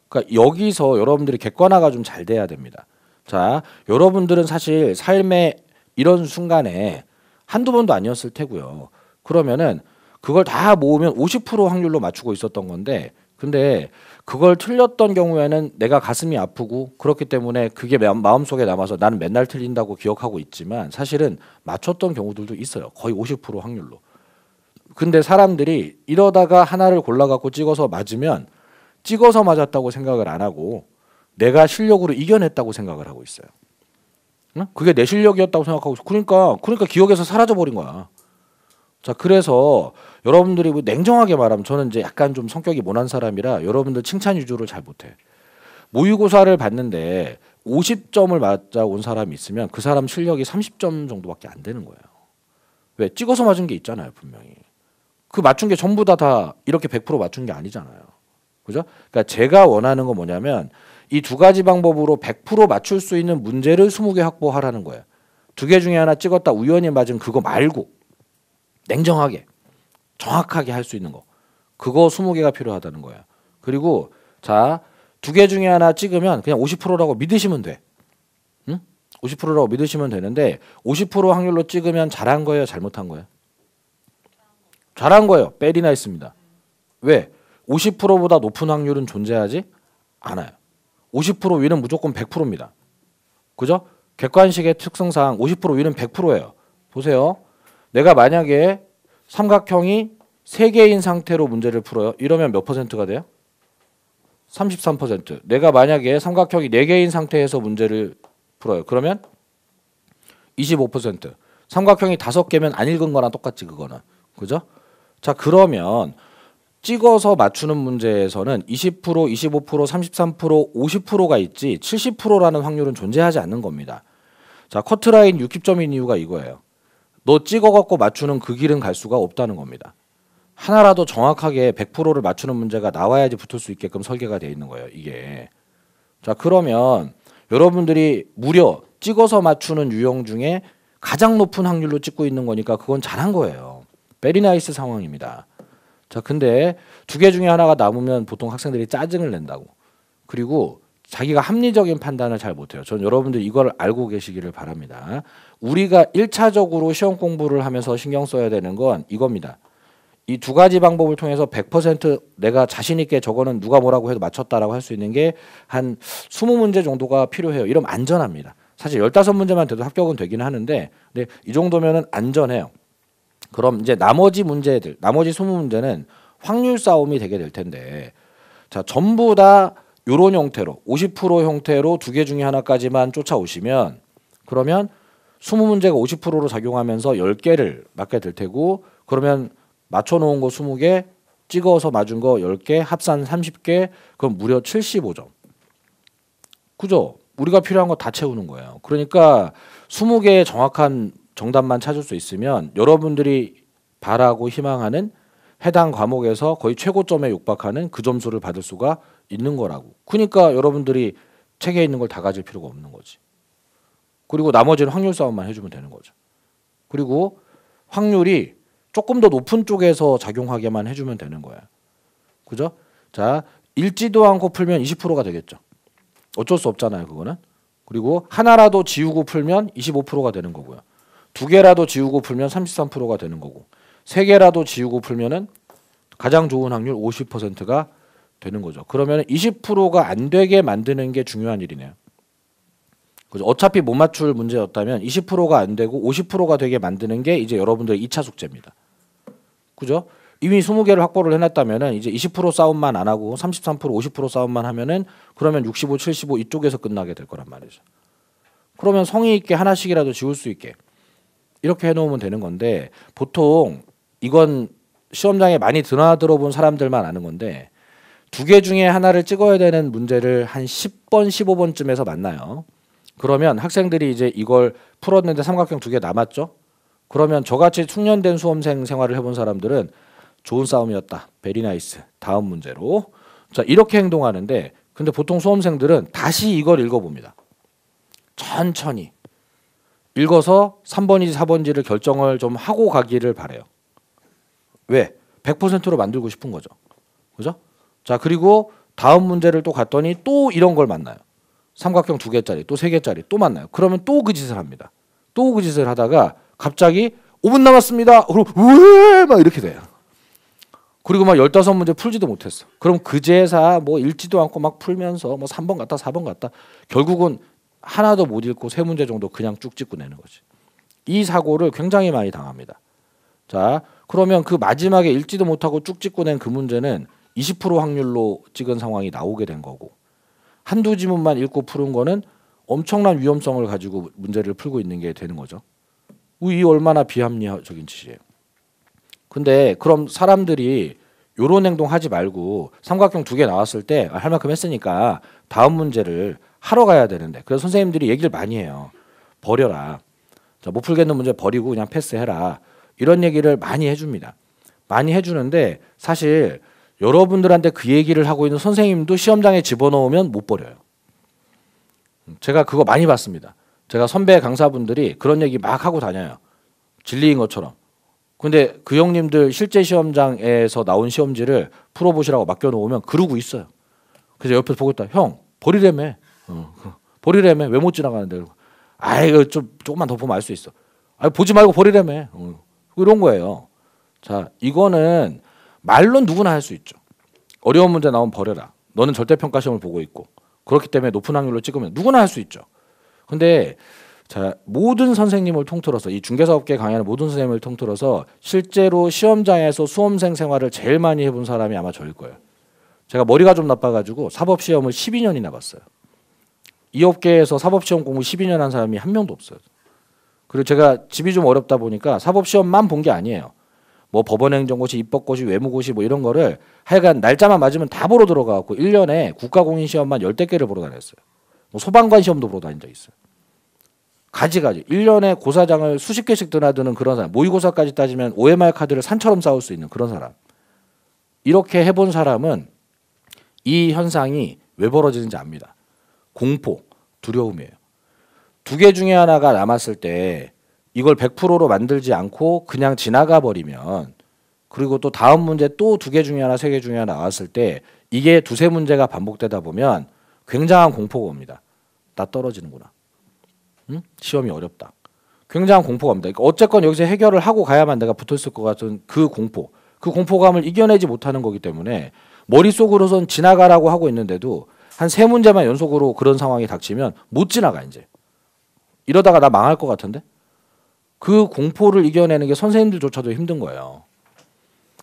그러니까 여기서 여러분들이 객관화가 좀 잘 돼야 됩니다. 자, 여러분들은 사실 삶의 이런 순간에 한두 번도 아니었을 테고요. 그러면은 그걸 다 모으면 50% 확률로 맞추고 있었던 건데 근데 그걸 틀렸던 경우에는 내가 가슴이 아프고 그렇기 때문에 그게 마음속에 남아서 나는 맨날 틀린다고 기억하고 있지만 사실은 맞췄던 경우들도 있어요. 거의 50% 확률로. 근데 사람들이 이러다가 하나를 골라갖고 찍어서 맞으면 찍어서 맞았다고 생각을 안 하고 내가 실력으로 이겨냈다고 생각을 하고 있어요. 응? 그게 내 실력이었다고 생각하고 있어. 그러니까 기억에서 사라져버린 거야. 자, 그래서 여러분들이 뭐 냉정하게 말하면 저는 이제 약간 좀 성격이 모난 사람이라 여러분들 칭찬 위주를 잘 못해. 모의고사를 봤는데 50점을 맞아 온 사람이 있으면 그 사람 실력이 30점 정도밖에 안 되는 거예요. 왜? 찍어서 맞은 게 있잖아요, 분명히. 그 맞춘 게 전부 다 이렇게 100% 맞춘 게 아니잖아요. 그죠? 그러니까 제가 원하는 건 뭐냐면 이 두 가지 방법으로 100% 맞출 수 있는 문제를 20개 확보하라는 거예요. 2개 중에 하나 찍었다 우연히 맞은 그거 말고 냉정하게 정확하게 할 수 있는 거. 그거 20개가 필요하다는 거예요. 그리고 자, 2개 중에 하나 찍으면 그냥 50%라고 믿으시면 돼. 50%라고 믿으시면 되는데 50% 확률로 찍으면 잘한 거예요, 잘못한 거예요? 잘한 거예요. 베리나 있습니다. 왜? 50%보다 높은 확률은 존재하지 않아요. 50% 위는 무조건 100%입니다. 그죠? 객관식의 특성상 50% 위는 100%예요. 보세요. 내가 만약에 삼각형이 3개인 상태로 문제를 풀어요. 이러면 몇 퍼센트가 돼요? 33%. 내가 만약에 삼각형이 4개인 상태에서 문제를 풀어요. 그러면 25%. 삼각형이 5개면 안 읽은 거랑 똑같지 그거는. 그죠? 자, 그러면 찍어서 맞추는 문제에서는 20%, 25%, 33%, 50%가 있지 70%라는 확률은 존재하지 않는 겁니다. 자, 커트라인 60점인 이유가 이거예요. 너 찍어갖고 맞추는 그 길은 갈 수가 없다는 겁니다. 하나라도 정확하게 100%를 맞추는 문제가 나와야지 붙을 수 있게끔 설계가 되어 있는 거예요. 이게. 자, 그러면 여러분들이 무려 찍어서 맞추는 유형 중에 가장 높은 확률로 찍고 있는 거니까 그건 잘한 거예요. 베리 나이스 상황입니다. 자, 근데 2개 중에 하나가 남으면 보통 학생들이 짜증을 낸다고. 그리고 자기가 합리적인 판단을 잘 못해요. 전 여러분들 이걸 알고 계시기를 바랍니다. 우리가 1차적으로 시험 공부를 하면서 신경 써야 되는 건 이겁니다. 이 2가지 방법을 통해서 100% 내가 자신 있게 저거는 누가 뭐라고 해도 맞췄다라고 할 수 있는 게 한 20문제 정도가 필요해요. 이러면 안전합니다. 사실 15문제만 돼도 합격은 되긴 하는데 근데 이 정도면은 안전해요. 그럼 이제 나머지 문제들, 나머지 20문제는 확률 싸움이 되게 될 텐데 자, 전부 다 요런 형태로 50% 형태로 2개 중에 하나까지만 쫓아오시면 그러면 20문제가 50%로 작용하면서 10개를 맞게 될 테고 그러면 맞춰놓은 거 20개 찍어서 맞은 거 10개 합산 30개 그럼 무려 75점. 그죠? 우리가 필요한 거 다 채우는 거예요. 그러니까 20개의 정확한 정답만 찾을 수 있으면 여러분들이 바라고 희망하는 해당 과목에서 거의 최고점에 육박하는 그 점수를 받을 수가 있는 거라고. 그러니까 여러분들이 책에 있는 걸 다 가질 필요가 없는 거지. 그리고 나머지는 확률 싸움만 해주면 되는 거죠. 그리고 확률이 조금 더 높은 쪽에서 작용하게만 해주면 되는 거야. 그죠? 자, 읽지도 않고 풀면 20%가 되겠죠. 어쩔 수 없잖아요, 그거는. 그리고 하나라도 지우고 풀면 25%가 되는 거고요. 2개라도 지우고 풀면 33%가 되는 거고 3개라도 지우고 풀면은 가장 좋은 확률 50%가 되는 거죠. 그러면 20%가 안 되게 만드는 게 중요한 일이네요. 그죠? 어차피 못 맞출 문제였다면 20%가 안 되고 50%가 되게 만드는 게 이제 여러분들의 2차 숙제입니다. 그죠? 이미 20개를 확보를 해놨다면은 이제 20% 싸움만 안 하고 33%, 50% 싸움만 하면은 그러면 65, 75 이쪽에서 끝나게 될 거란 말이죠. 그러면 성의 있게 하나씩이라도 지울 수 있게 이렇게 해놓으면 되는 건데 보통 이건 시험장에 많이 드나들어 본 사람들만 아는 건데 2개 중에 하나를 찍어야 되는 문제를 한 10번, 15번쯤에서 만나요. 그러면 학생들이 이제 이걸 풀었는데 삼각형 2개 남았죠. 그러면 저같이 숙련된 수험생 생활을 해본 사람들은 좋은 싸움이었다. 베리 나이스. 다음 문제로. 자, 이렇게 행동하는데 근데 보통 수험생들은 다시 이걸 읽어봅니다. 천천히. 읽어서 3번인지 4번인지를 결정을 좀 하고 가기를 바래요. 왜? 100%로 만들고 싶은 거죠. 그죠? 자, 그리고 다음 문제를 또 갔더니 또 이런 걸 만나요. 삼각형 2개짜리, 또 3개짜리 또 만나요. 그러면 또 그 짓을 합니다. 또 그 짓을 하다가 갑자기 5분 남았습니다. 그럼 왜 막 이렇게 돼요. 그리고 막 15문제 풀지도 못했어. 그럼 그제사 뭐 읽지도 않고 막 풀면서 뭐 3번 갔다 4번 갔다 결국은 하나도 못 읽고 3문제 정도 그냥 쭉 찍고 내는 거지. 이 사고를 굉장히 많이 당합니다. 자, 그러면 그 마지막에 읽지도 못하고 쭉 찍고 낸 그 문제는 20% 확률로 찍은 상황이 나오게 된 거고 한두 지문만 읽고 푸는 거는 엄청난 위험성을 가지고 문제를 풀고 있는 게 되는 거죠. 이 얼마나 비합리적인 짓이에요. 근데 그럼 사람들이 요런 행동 하지 말고 삼각형 2개 나왔을 때 할 만큼 했으니까 다음 문제를 하러 가야 되는데 그래서 선생님들이 얘기를 많이 해요. 버려라. 자, 못 풀겠는 문제 버리고 그냥 패스해라. 이런 얘기를 많이 해줍니다. 많이 해주는데 사실 여러분들한테 그 얘기를 하고 있는 선생님도 시험장에 집어넣으면 못 버려요. 제가 그거 많이 봤습니다. 제가 선배 강사분들이 그런 얘기 막 하고 다녀요. 진리인 것처럼. 근데 그 형님들 실제 시험장에서 나온 시험지를 풀어보시라고 맡겨놓으면 그러고 있어요. 그래서 옆에서 보고 있다. 형 버리래매. 버리래매. 왜 못 지나가는데. 아 이거 좀 조금만 더 보면 알 수 있어. 아 보지 말고 버리라며. 이런 거예요. 자 이거는 말론 누구나 할 수 있죠. 어려운 문제 나오면 버려라. 너는 절대평가 시험을 보고 있고 그렇기 때문에 높은 확률로 찍으면 누구나 할 수 있죠. 근데 자 모든 선생님을 통틀어서 이 중개사업계 강의하는 모든 선생님을 통틀어서 실제로 시험장에서 수험생 생활을 제일 많이 해본 사람이 아마 저일 거예요. 제가 머리가 좀 나빠가지고 사법시험을 12년이나 봤어요. 이 업계에서 사법시험 공부 12년 한 사람이 한 명도 없어요. 그리고 제가 집이 좀 어렵다 보니까 사법시험만 본 게 아니에요. 뭐 법원행정고시, 입법고시, 외무고시 뭐 이런 거를 하여간 날짜만 맞으면 다 보러 들어가고 1년에 국가공인시험만 10대 개를 보러 다녔어요. 뭐 소방관 시험도 보러 다닌 적 있어요. 가지가지 1년에 고사장을 수십 개씩 드나드는 그런 사람, 모의고사까지 따지면 OMR 카드를 산처럼 쌓을 수 있는 그런 사람. 이렇게 해본 사람은 이 현상이 왜 벌어지는지 압니다. 공포, 두려움이에요. 두 개 중에 하나가 남았을 때 이걸 100%로 만들지 않고 그냥 지나가 버리면, 그리고 또 다음 문제 또 두 개 중에 하나, 세 개 중에 하나 나왔을 때 이게 두세 문제가 반복되다 보면 굉장한 공포가 옵니다. 나 떨어지는구나. 응? 시험이 어렵다. 굉장한 공포가 옵니다. 그러니까 어쨌건 여기서 해결을 하고 가야만 내가 붙었을 것 같은 그 공포, 그 공포감을 이겨내지 못하는 거기 때문에 머릿속으로선 지나가라고 하고 있는데도 한 세 문제만 연속으로 그런 상황이 닥치면 못 지나가 이제. 이러다가 나 망할 것 같은데? 그 공포를 이겨내는 게 선생님들조차도 힘든 거예요.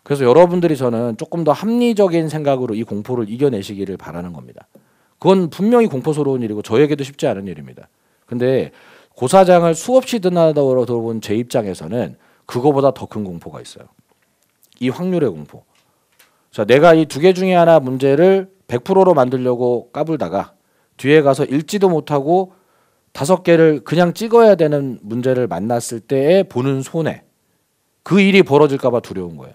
그래서 여러분들이 저는 조금 더 합리적인 생각으로 이 공포를 이겨내시기를 바라는 겁니다. 그건 분명히 공포스러운 일이고 저에게도 쉽지 않은 일입니다. 근데 고사장을 수없이 들어본 제 입장에서는 그거보다 더 큰 공포가 있어요. 이 확률의 공포. 자, 내가 이 두 개 중에 하나 문제를 100%로 만들려고 까불다가 뒤에 가서 읽지도 못하고 5개를 그냥 찍어야 되는 문제를 만났을 때에 보는 손해. 그 일이 벌어질까 봐 두려운 거예요.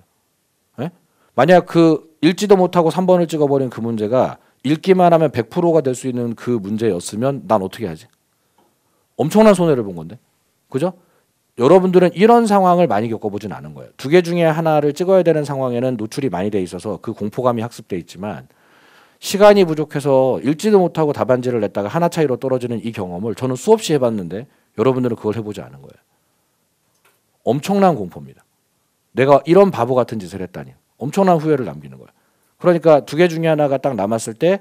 예? 만약 그 읽지도 못하고 3번을 찍어버린 그 문제가 읽기만 하면 100%가 될 수 있는 그 문제였으면 난 어떻게 하지? 엄청난 손해를 본 건데. 그죠? 여러분들은 이런 상황을 많이 겪어보진 않은 거예요. 두 개 중에 하나를 찍어야 되는 상황에는 노출이 많이 돼 있어서 그 공포감이 학습돼 있지만 시간이 부족해서 읽지도 못하고 답안지를 냈다가 하나 차이로 떨어지는 이 경험을 저는 수없이 해봤는데 여러분들은 그걸 해보지 않은 거예요. 엄청난 공포입니다. 내가 이런 바보 같은 짓을 했다니. 엄청난 후회를 남기는 거예요. 그러니까 두 개 중에 하나가 딱 남았을 때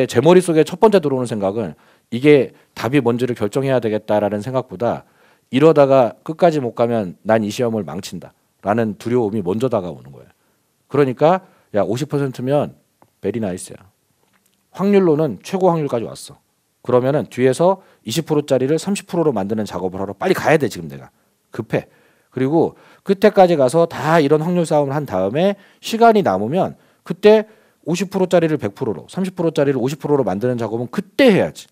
제 머릿속에 첫 번째 들어오는 생각은 이게 답이 뭔지를 결정해야 되겠다라는 생각보다 이러다가 끝까지 못 가면 난 이 시험을 망친다라는 두려움이 먼저 다가오는 거예요. 그러니까 야 50%면 베리 나이스야. 확률로는 최고 확률까지 왔어. 그러면은 뒤에서 20%짜리를 30%로 만드는 작업을 하러 빨리 가야 돼. 지금 내가 급해. 그리고 끝에까지 가서 다 이런 확률 싸움을 한 다음에 시간이 남으면 그때 50%짜리를 100%로 30%짜리를 50%로 만드는 작업은 그때 해야지.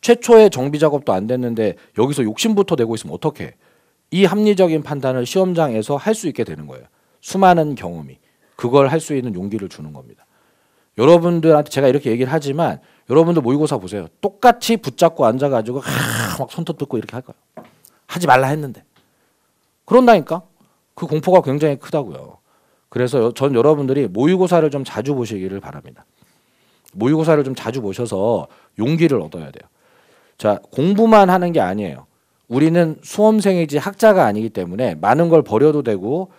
최초의 정비 작업도 안 됐는데 여기서 욕심부터 내고 있으면 어떡해. 이 합리적인 판단을 시험장에서 할 수 있게 되는 거예요. 수많은 경험이 그걸 할 수 있는 용기를 주는 겁니다. 여러분들한테 제가 이렇게 얘기를 하지만 여러분들 모의고사 보세요. 똑같이 붙잡고 앉아가지고 막 손톱 뜯고 이렇게 할 거예요. 하지 말라 했는데. 그런다니까. 그 공포가 굉장히 크다고요. 그래서 전 여러분들이 모의고사를 좀 자주 보시기를 바랍니다. 모의고사를 좀 자주 보셔서 용기를 얻어야 돼요. 자, 공부만 하는 게 아니에요. 우리는 수험생이지 학자가 아니기 때문에 많은 걸 버려도 되고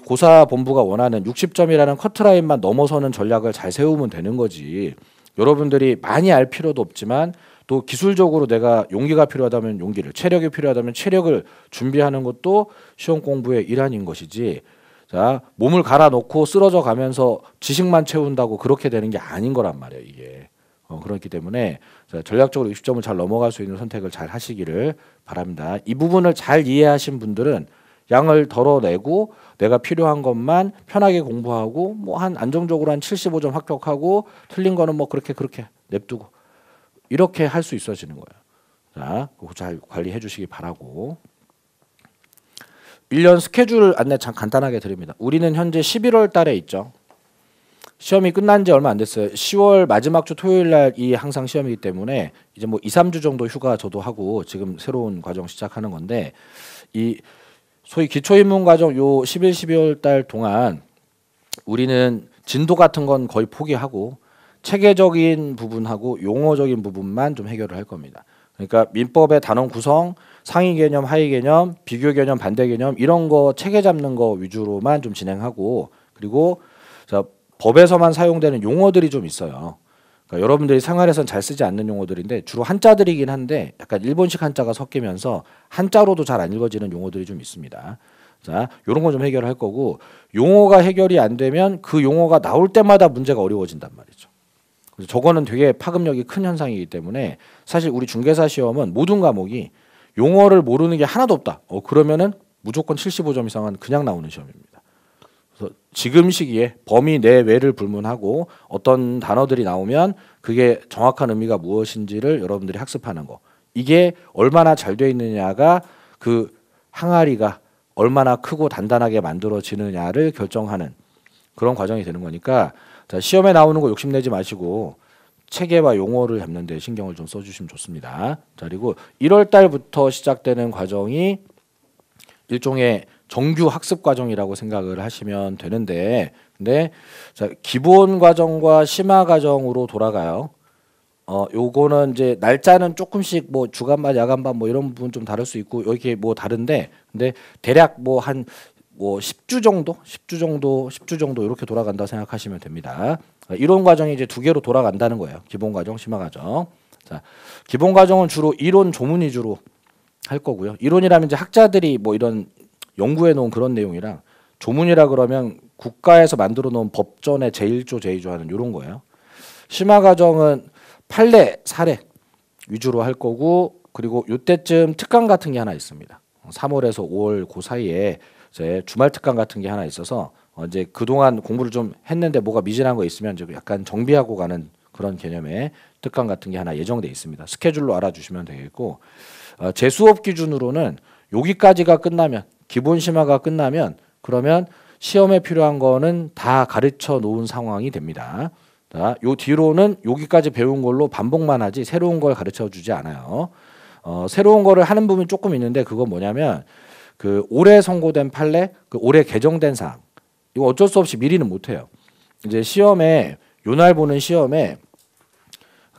고사본부가 원하는 60점이라는 커트라인만 넘어서는 전략을 잘 세우면 되는 거지. 여러분들이 많이 알 필요도 없지만 또 기술적으로 내가 용기가 필요하다면 용기를, 체력이 필요하다면 체력을 준비하는 것도 시험 공부의 일환인 것이지. 자, 몸을 갈아 넣고 쓰러져 가면서 지식만 채운다고 그렇게 되는 게 아닌 거란 말이에요, 이게. 그렇기 때문에 자, 전략적으로 60점을 잘 넘어갈 수 있는 선택을 잘 하시기를 바랍니다. 이 부분을 잘 이해하신 분들은 양을 덜어내고 내가 필요한 것만 편하게 공부하고 뭐 한 안정적으로 한 75점 합격하고 틀린 거는 뭐 그렇게 냅두고 이렇게 할 수 있어지는 거예요. 자, 그거 잘 관리해 주시기 바라고. 1년 스케줄 안내 참 간단하게 드립니다. 우리는 현재 11월 달에 있죠. 시험이 끝난 지 얼마 안 됐어요. 10월 마지막 주 토요일 날이 항상 시험이기 때문에 이제 뭐 2, 3주 정도 휴가 저도 하고 지금 새로운 과정 시작하는 건데 이 소위 기초입문 과정 요 11, 12월 달 동안 우리는 진도 같은 건 거의 포기하고 체계적인 부분하고 용어적인 부분만 좀 해결을 할 겁니다. 그러니까 민법의 단원 구성, 상위 개념, 하위 개념, 비교 개념, 반대 개념 이런 거 체계 잡는 거 위주로만 좀 진행하고 그리고 자, 법에서만 사용되는 용어들이 좀 있어요. 그러니까 여러분들이 생활에선 잘 쓰지 않는 용어들인데 주로 한자들이긴 한데 약간 일본식 한자가 섞이면서 한자로도 잘 안 읽어지는 용어들이 좀 있습니다. 자, 요런 거 좀 해결할 거고 용어가 해결이 안 되면 그 용어가 나올 때마다 문제가 어려워진단 말이죠. 그래서 저거는 되게 파급력이 큰 현상이기 때문에 사실 우리 중개사 시험은 모든 과목이 용어를 모르는 게 하나도 없다. 그러면은 무조건 75점 이상은 그냥 나오는 시험입니다. 그래서 지금 시기에 범위 내외를 불문하고 어떤 단어들이 나오면 그게 정확한 의미가 무엇인지를 여러분들이 학습하는 거. 이게 얼마나 잘 돼 있느냐가 그 항아리가 얼마나 크고 단단하게 만들어지느냐를 결정하는 그런 과정이 되는 거니까 자, 시험에 나오는 거 욕심내지 마시고 체계와 용어를 잡는 데 신경을 좀 써주시면 좋습니다. 자, 그리고 1월 달부터 시작되는 과정이 일종의 정규 학습 과정이라고 생각을 하시면 되는데 근데 자, 기본 과정과 심화 과정으로 돌아가요. 요거는 이제 날짜는 조금씩 뭐 주간반, 야간반 뭐 이런 부분 좀 다를 수 있고 이렇게 뭐 다른데 근데 대략 뭐 한 뭐 10주 정도, 10주 정도 이렇게 돌아간다 생각하시면 됩니다. 이론 과정이 이제 두 개로 돌아간다는 거예요. 기본 과정, 심화 과정. 자, 기본 과정은 주로 이론 조문 위주로 할 거고요. 이론이라면 이제 학자들이 뭐 이런 연구해 놓은 그런 내용이랑 조문이라 그러면 국가에서 만들어 놓은 법전의 제1조, 제2조 하는 이런 거예요. 심화 과정은 판례, 사례 위주로 할 거고 그리고 이때쯤 특강 같은 게 하나 있습니다. 3월에서 5월 그 사이에 이제 주말 특강 같은 게 하나 있어서 이제 그동안 공부를 좀 했는데 뭐가 미진한 거 있으면 이제 약간 정비하고 가는 그런 개념의 특강 같은 게 하나 예정돼 있습니다. 스케줄로 알아주시면 되겠고 제 수업 기준으로는 여기까지가 끝나면 기본 심화가 끝나면 그러면 시험에 필요한 거는 다 가르쳐 놓은 상황이 됩니다. 자, 요 뒤로는 여기까지 배운 걸로 반복만 하지 새로운 걸 가르쳐 주지 않아요. 새로운 거를 하는 부분이 조금 있는데 그건 뭐냐면 그 올해 선고된 판례, 그 올해 개정된 사항 이거 어쩔 수 없이 미리는 못 해요. 이제 시험에 요날 보는 시험에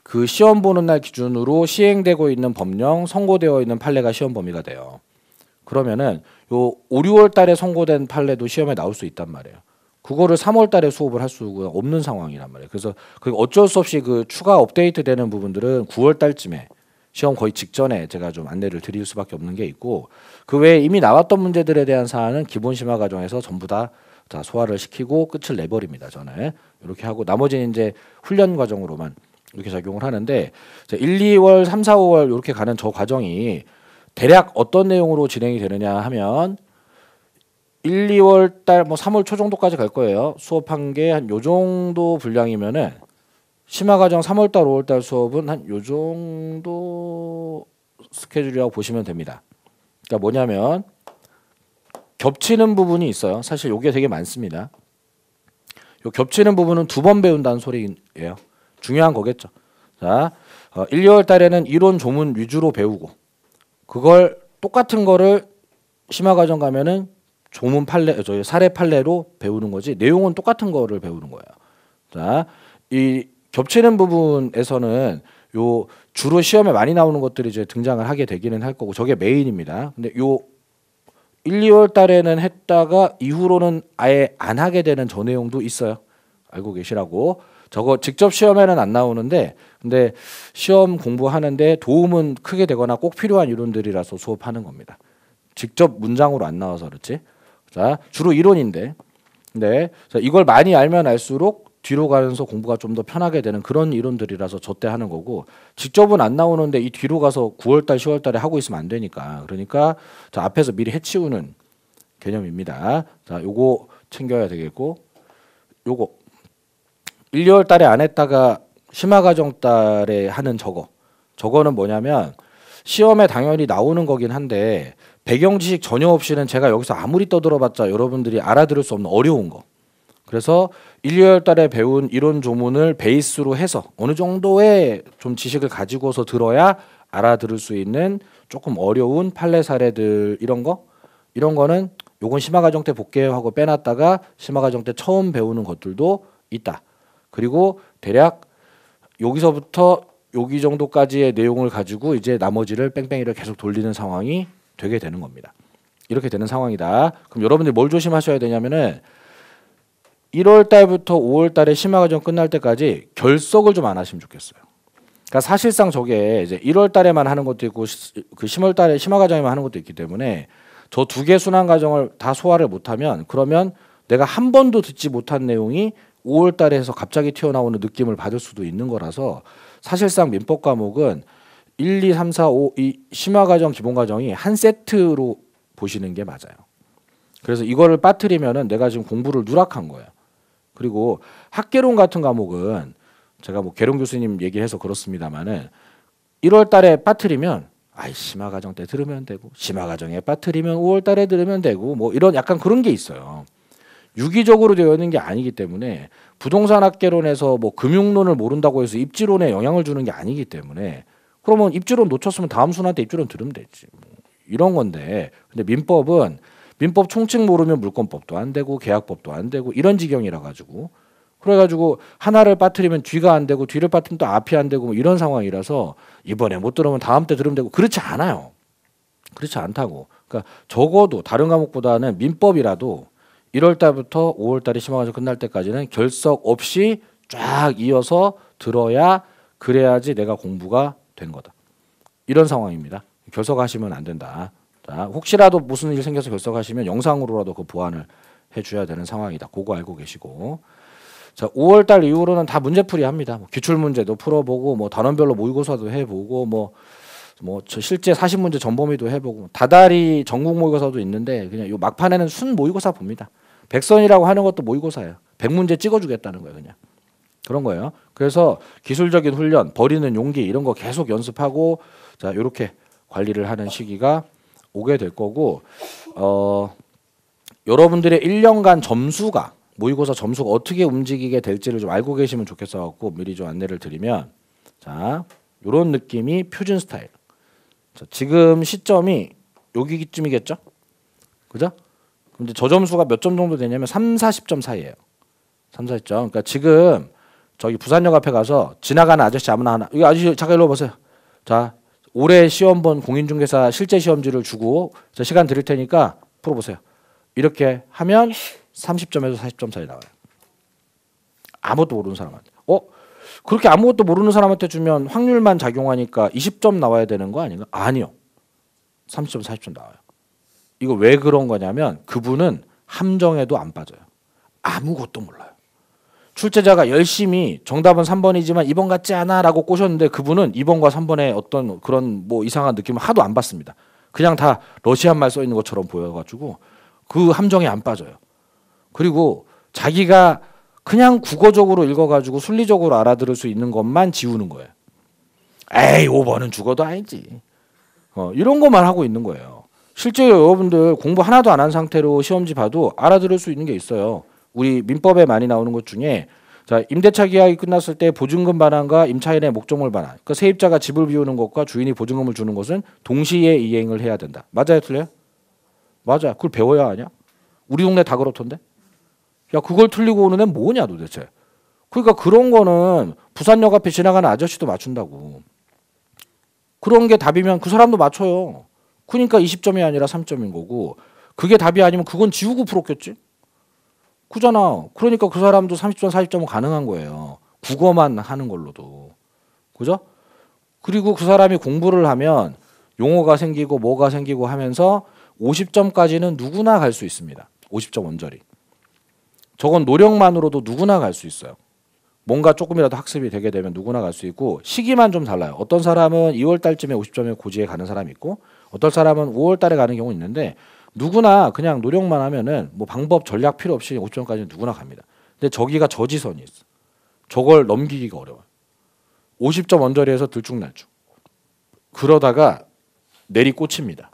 그 시험 보는 날 기준으로 시행되고 있는 법령, 선고되어 있는 판례가 시험 범위가 돼요. 그러면은 요 5, 6월 달에 선고된 판례도 시험에 나올 수 있단 말이에요. 그거를 3월 달에 수업을 할 수가 없는 상황이란 말이에요. 그래서 그 어쩔 수 없이 그 추가 업데이트 되는 부분들은 9월 달쯤에 시험 거의 직전에 제가 좀 안내를 드릴 수밖에 없는 게 있고 그 외에 이미 나왔던 문제들에 대한 사안은 기본 심화 과정에서 전부 다 소화를 시키고 끝을 내버립니다. 저는 이렇게 하고 나머지는 이제 훈련 과정으로만 이렇게 작용을 하는데 1, 2월, 3, 4, 5월 이렇게 가는 저 과정이 대략 어떤 내용으로 진행이 되느냐 하면 1, 2월 달 뭐 3월 초 정도까지 갈 거예요. 수업한 게 한 요 정도 분량이면은 심화 과정 3월 달, 5월 달 수업은 한 요 정도 스케줄이라고 보시면 됩니다. 그러니까 뭐냐면 겹치는 부분이 있어요. 사실 요게 되게 많습니다. 요 겹치는 부분은 2번 배운다는 소리예요. 중요한 거겠죠. 자, 1, 2월 달에는 이론 조문 위주로 배우고 그걸 똑같은 거를 심화 과정 가면은 조문 판례, 저희 사례 판례로 배우는 거지 내용은 똑같은 거를 배우는 거예요. 자, 이 겹치는 부분에서는 요 주로 시험에 많이 나오는 것들이 이제 등장을 하게 되기는 할 거고 저게 메인입니다. 근데 요 1, 2월 달에는 했다가 이후로는 아예 안 하게 되는 저 내용도 있어요. 알고 계시라고. 저거 직접 시험에는 안 나오는데 근데 시험 공부하는데 도움은 크게 되거나 꼭 필요한 이론들이라서 수업하는 겁니다. 직접 문장으로 안 나와서 그렇지. 자, 주로 이론인데. 네. 자, 이걸 많이 알면 알수록 뒤로 가면서 공부가 좀 더 편하게 되는 그런 이론들이라서 저 때 하는 거고 직접은 안 나오는데 이 뒤로 가서 9월 달, 10월 달에 하고 있으면 안 되니까. 그러니까 자, 앞에서 미리 해치우는 개념입니다. 자, 요거 챙겨야 되겠고 요거 1, 2월 달에 안 했다가 심화 과정 달에 하는 저거는 뭐냐면 시험에 당연히 나오는 거긴 한데 배경 지식 전혀 없이는 제가 여기서 아무리 떠들어봤자 여러분들이 알아들을 수 없는 어려운 거. 그래서 1, 2월 달에 배운 이론 조문을 베이스로 해서 어느 정도의 좀 지식을 가지고서 들어야 알아들을 수 있는 조금 어려운 판례 사례들 이런 거는 요건 심화 과정 때 볼게요 하고 빼놨다가 심화 과정 때 처음 배우는 것들도 있다. 그리고 대략 여기서부터 여기 정도까지의 내용을 가지고 이제 나머지를 뺑뺑이를 계속 돌리는 상황이 되게 되는 겁니다. 이렇게 되는 상황이다. 그럼 여러분들이 뭘 조심하셔야 되냐면은 1월 달부터 5월 달에 심화 과정 끝날 때까지 결석을 좀 안 하시면 좋겠어요. 그러니까 사실상 저게 이제 1월 달에만 하는 것도 있고 그 10월 달에 심화 과정에만 하는 것도 있기 때문에 저 두 개 순환 과정을 다 소화를 못하면 그러면 내가 한 번도 듣지 못한 내용이 5월 달에 해서 갑자기 튀어나오는 느낌을 받을 수도 있는 거라서 사실상 민법 과목은 1, 2, 3, 4, 5 이 심화 과정 기본 과정이 한 세트로 보시는 게 맞아요. 그래서 이거를 빠뜨리면은 내가 지금 공부를 누락한 거예요. 그리고 학개론 같은 과목은 제가 뭐 계룡 교수님 얘기해서 그렇습니다만은 1월 달에 빠뜨리면 아이 심화 과정 때 들으면 되고 심화 과정에 빠뜨리면 5월 달에 들으면 되고 뭐 이런 약간 그런 게 있어요. 유기적으로 되어 있는 게 아니기 때문에 부동산 학개론에서 뭐 금융론을 모른다고 해서 입지론에 영향을 주는 게 아니기 때문에 그러면 입지론 놓쳤으면 다음 순환 때 입지론 들으면 되지. 뭐 이런 건데 근데 민법은 민법 총칙 모르면 물권법도 안 되고 계약법도 안 되고 이런 지경이라 가지고 그래가지고 하나를 빠뜨리면 뒤가 안 되고 뒤를 빠뜨리면 또 앞이 안 되고 뭐 이런 상황이라서 이번에 못 들으면 다음 때 들으면 되고 그렇지 않아요. 그렇지 않다고. 그러니까 적어도 다른 과목보다는 민법이라도 1월 달부터 5월 달에 심화 과정 끝날 때까지는 결석 없이 쫙 이어서 들어야 그래야지 내가 공부가 된 거다. 이런 상황입니다. 결석하시면 안 된다. 자, 혹시라도 무슨 일 생겨서 결석하시면 영상으로라도 그 보완을 해줘야 되는 상황이다. 그거 알고 계시고. 자, 5월 달 이후로는 다 문제풀이 합니다. 뭐 기출 문제도 풀어보고, 뭐 단원별로 모의고사도 해보고, 뭐 실제 40문제 전범위도 해보고, 다달이 전국 모의고사도 있는데 그냥 요 막판에는 순 모의고사 봅니다. 백선이라고 하는 것도 모의고사예요. 100문제 찍어주겠다는 거예요, 그냥. 그런 거예요. 그래서 기술적인 훈련, 버리는 용기 이런 거 계속 연습하고, 자, 요렇게 관리를 하는 시기가 오게 될 거고, 여러분들의 1년간 점수가 모의고사 점수가 어떻게 움직이게 될지를 좀 알고 계시면 좋겠어갖고 미리 좀 안내를 드리면, 자, 요런 느낌이 표준 스타일. 자, 지금 시점이 여기쯤이겠죠? 그죠? 근데 저 점수가 몇 점 정도 되냐면 3, 40점 사이예요. 3, 40점. 그러니까 지금 저기 부산역 앞에 가서 지나가는 아저씨 아무나 하나, 이 아저씨 잠깐 일로 보세요. 자, 올해 시험 본 공인중개사 실제 시험지를 주고 자, 시간 드릴 테니까 풀어보세요. 이렇게 하면 30점에서 40점 사이 나와요. 아무것도 모르는 사람한테. 그렇게 아무것도 모르는 사람한테 주면 확률만 작용하니까 20점 나와야 되는 거 아닌가? 아니요. 30점, 40점 나와요. 이거 왜 그런 거냐면 그분은 함정에도 안 빠져요. 아무것도 몰라요. 출제자가 열심히 정답은 3번이지만 2번 같지 않아 라고 꼬셨는데 그분은 2번과 3번에 어떤 그런 뭐 이상한 느낌을 하도 안 받습니다. 그냥 다 러시안 말 써 있는 것처럼 보여가지고 그 함정에 안 빠져요. 그리고 자기가 그냥 국어적으로 읽어가지고 순리적으로 알아들을 수 있는 것만 지우는 거예요. 에이 5번은 죽어도 아니지. 이런 것만 하고 있는 거예요. 실제 여러분들 공부 하나도 안 한 상태로 시험지 봐도 알아들을 수 있는 게 있어요. 우리 민법에 많이 나오는 것 중에 자, 임대차 계약이 끝났을 때 보증금 반환과 임차인의 목적물 반환. 그러니까 세입자가 집을 비우는 것과 주인이 보증금을 주는 것은 동시에 이행을 해야 된다. 맞아요, 틀려요? 맞아. 그걸 배워야 하냐? 우리 동네 다 그렇던데. 야, 그걸 틀리고 오는 애는 뭐냐 도대체. 그러니까 그런 거는 부산역 앞에 지나가는 아저씨도 맞춘다고. 그런 게 답이면 그 사람도 맞춰요. 그러니까 20점이 아니라 3점인 거고 그게 답이 아니면 그건 지우고 풀었겠지. 그잖아. 그러니까 그 사람도 30점, 40점은 가능한 거예요. 국어만 하는 걸로도. 그죠? 그리고 그 사람이 공부를 하면 용어가 생기고 뭐가 생기고 하면서 50점까지는 누구나 갈 수 있습니다. 50점 원저리. 저건 노력만으로도 누구나 갈 수 있어요. 뭔가 조금이라도 학습이 되게 되면 누구나 갈 수 있고 시기만 좀 달라요. 어떤 사람은 2월 달쯤에 50점에 고지에 가는 사람이 있고 어떤 사람은 5월 달에 가는 경우 있는데 누구나 그냥 노력만 하면은 뭐 방법 전략 필요 없이 50점까지는 누구나 갑니다. 근데 저기가 저지선이 있어. 저걸 넘기기가 어려워요. 50점 원저리에서 들쭉날쭉. 그러다가 내리꽂힙니다.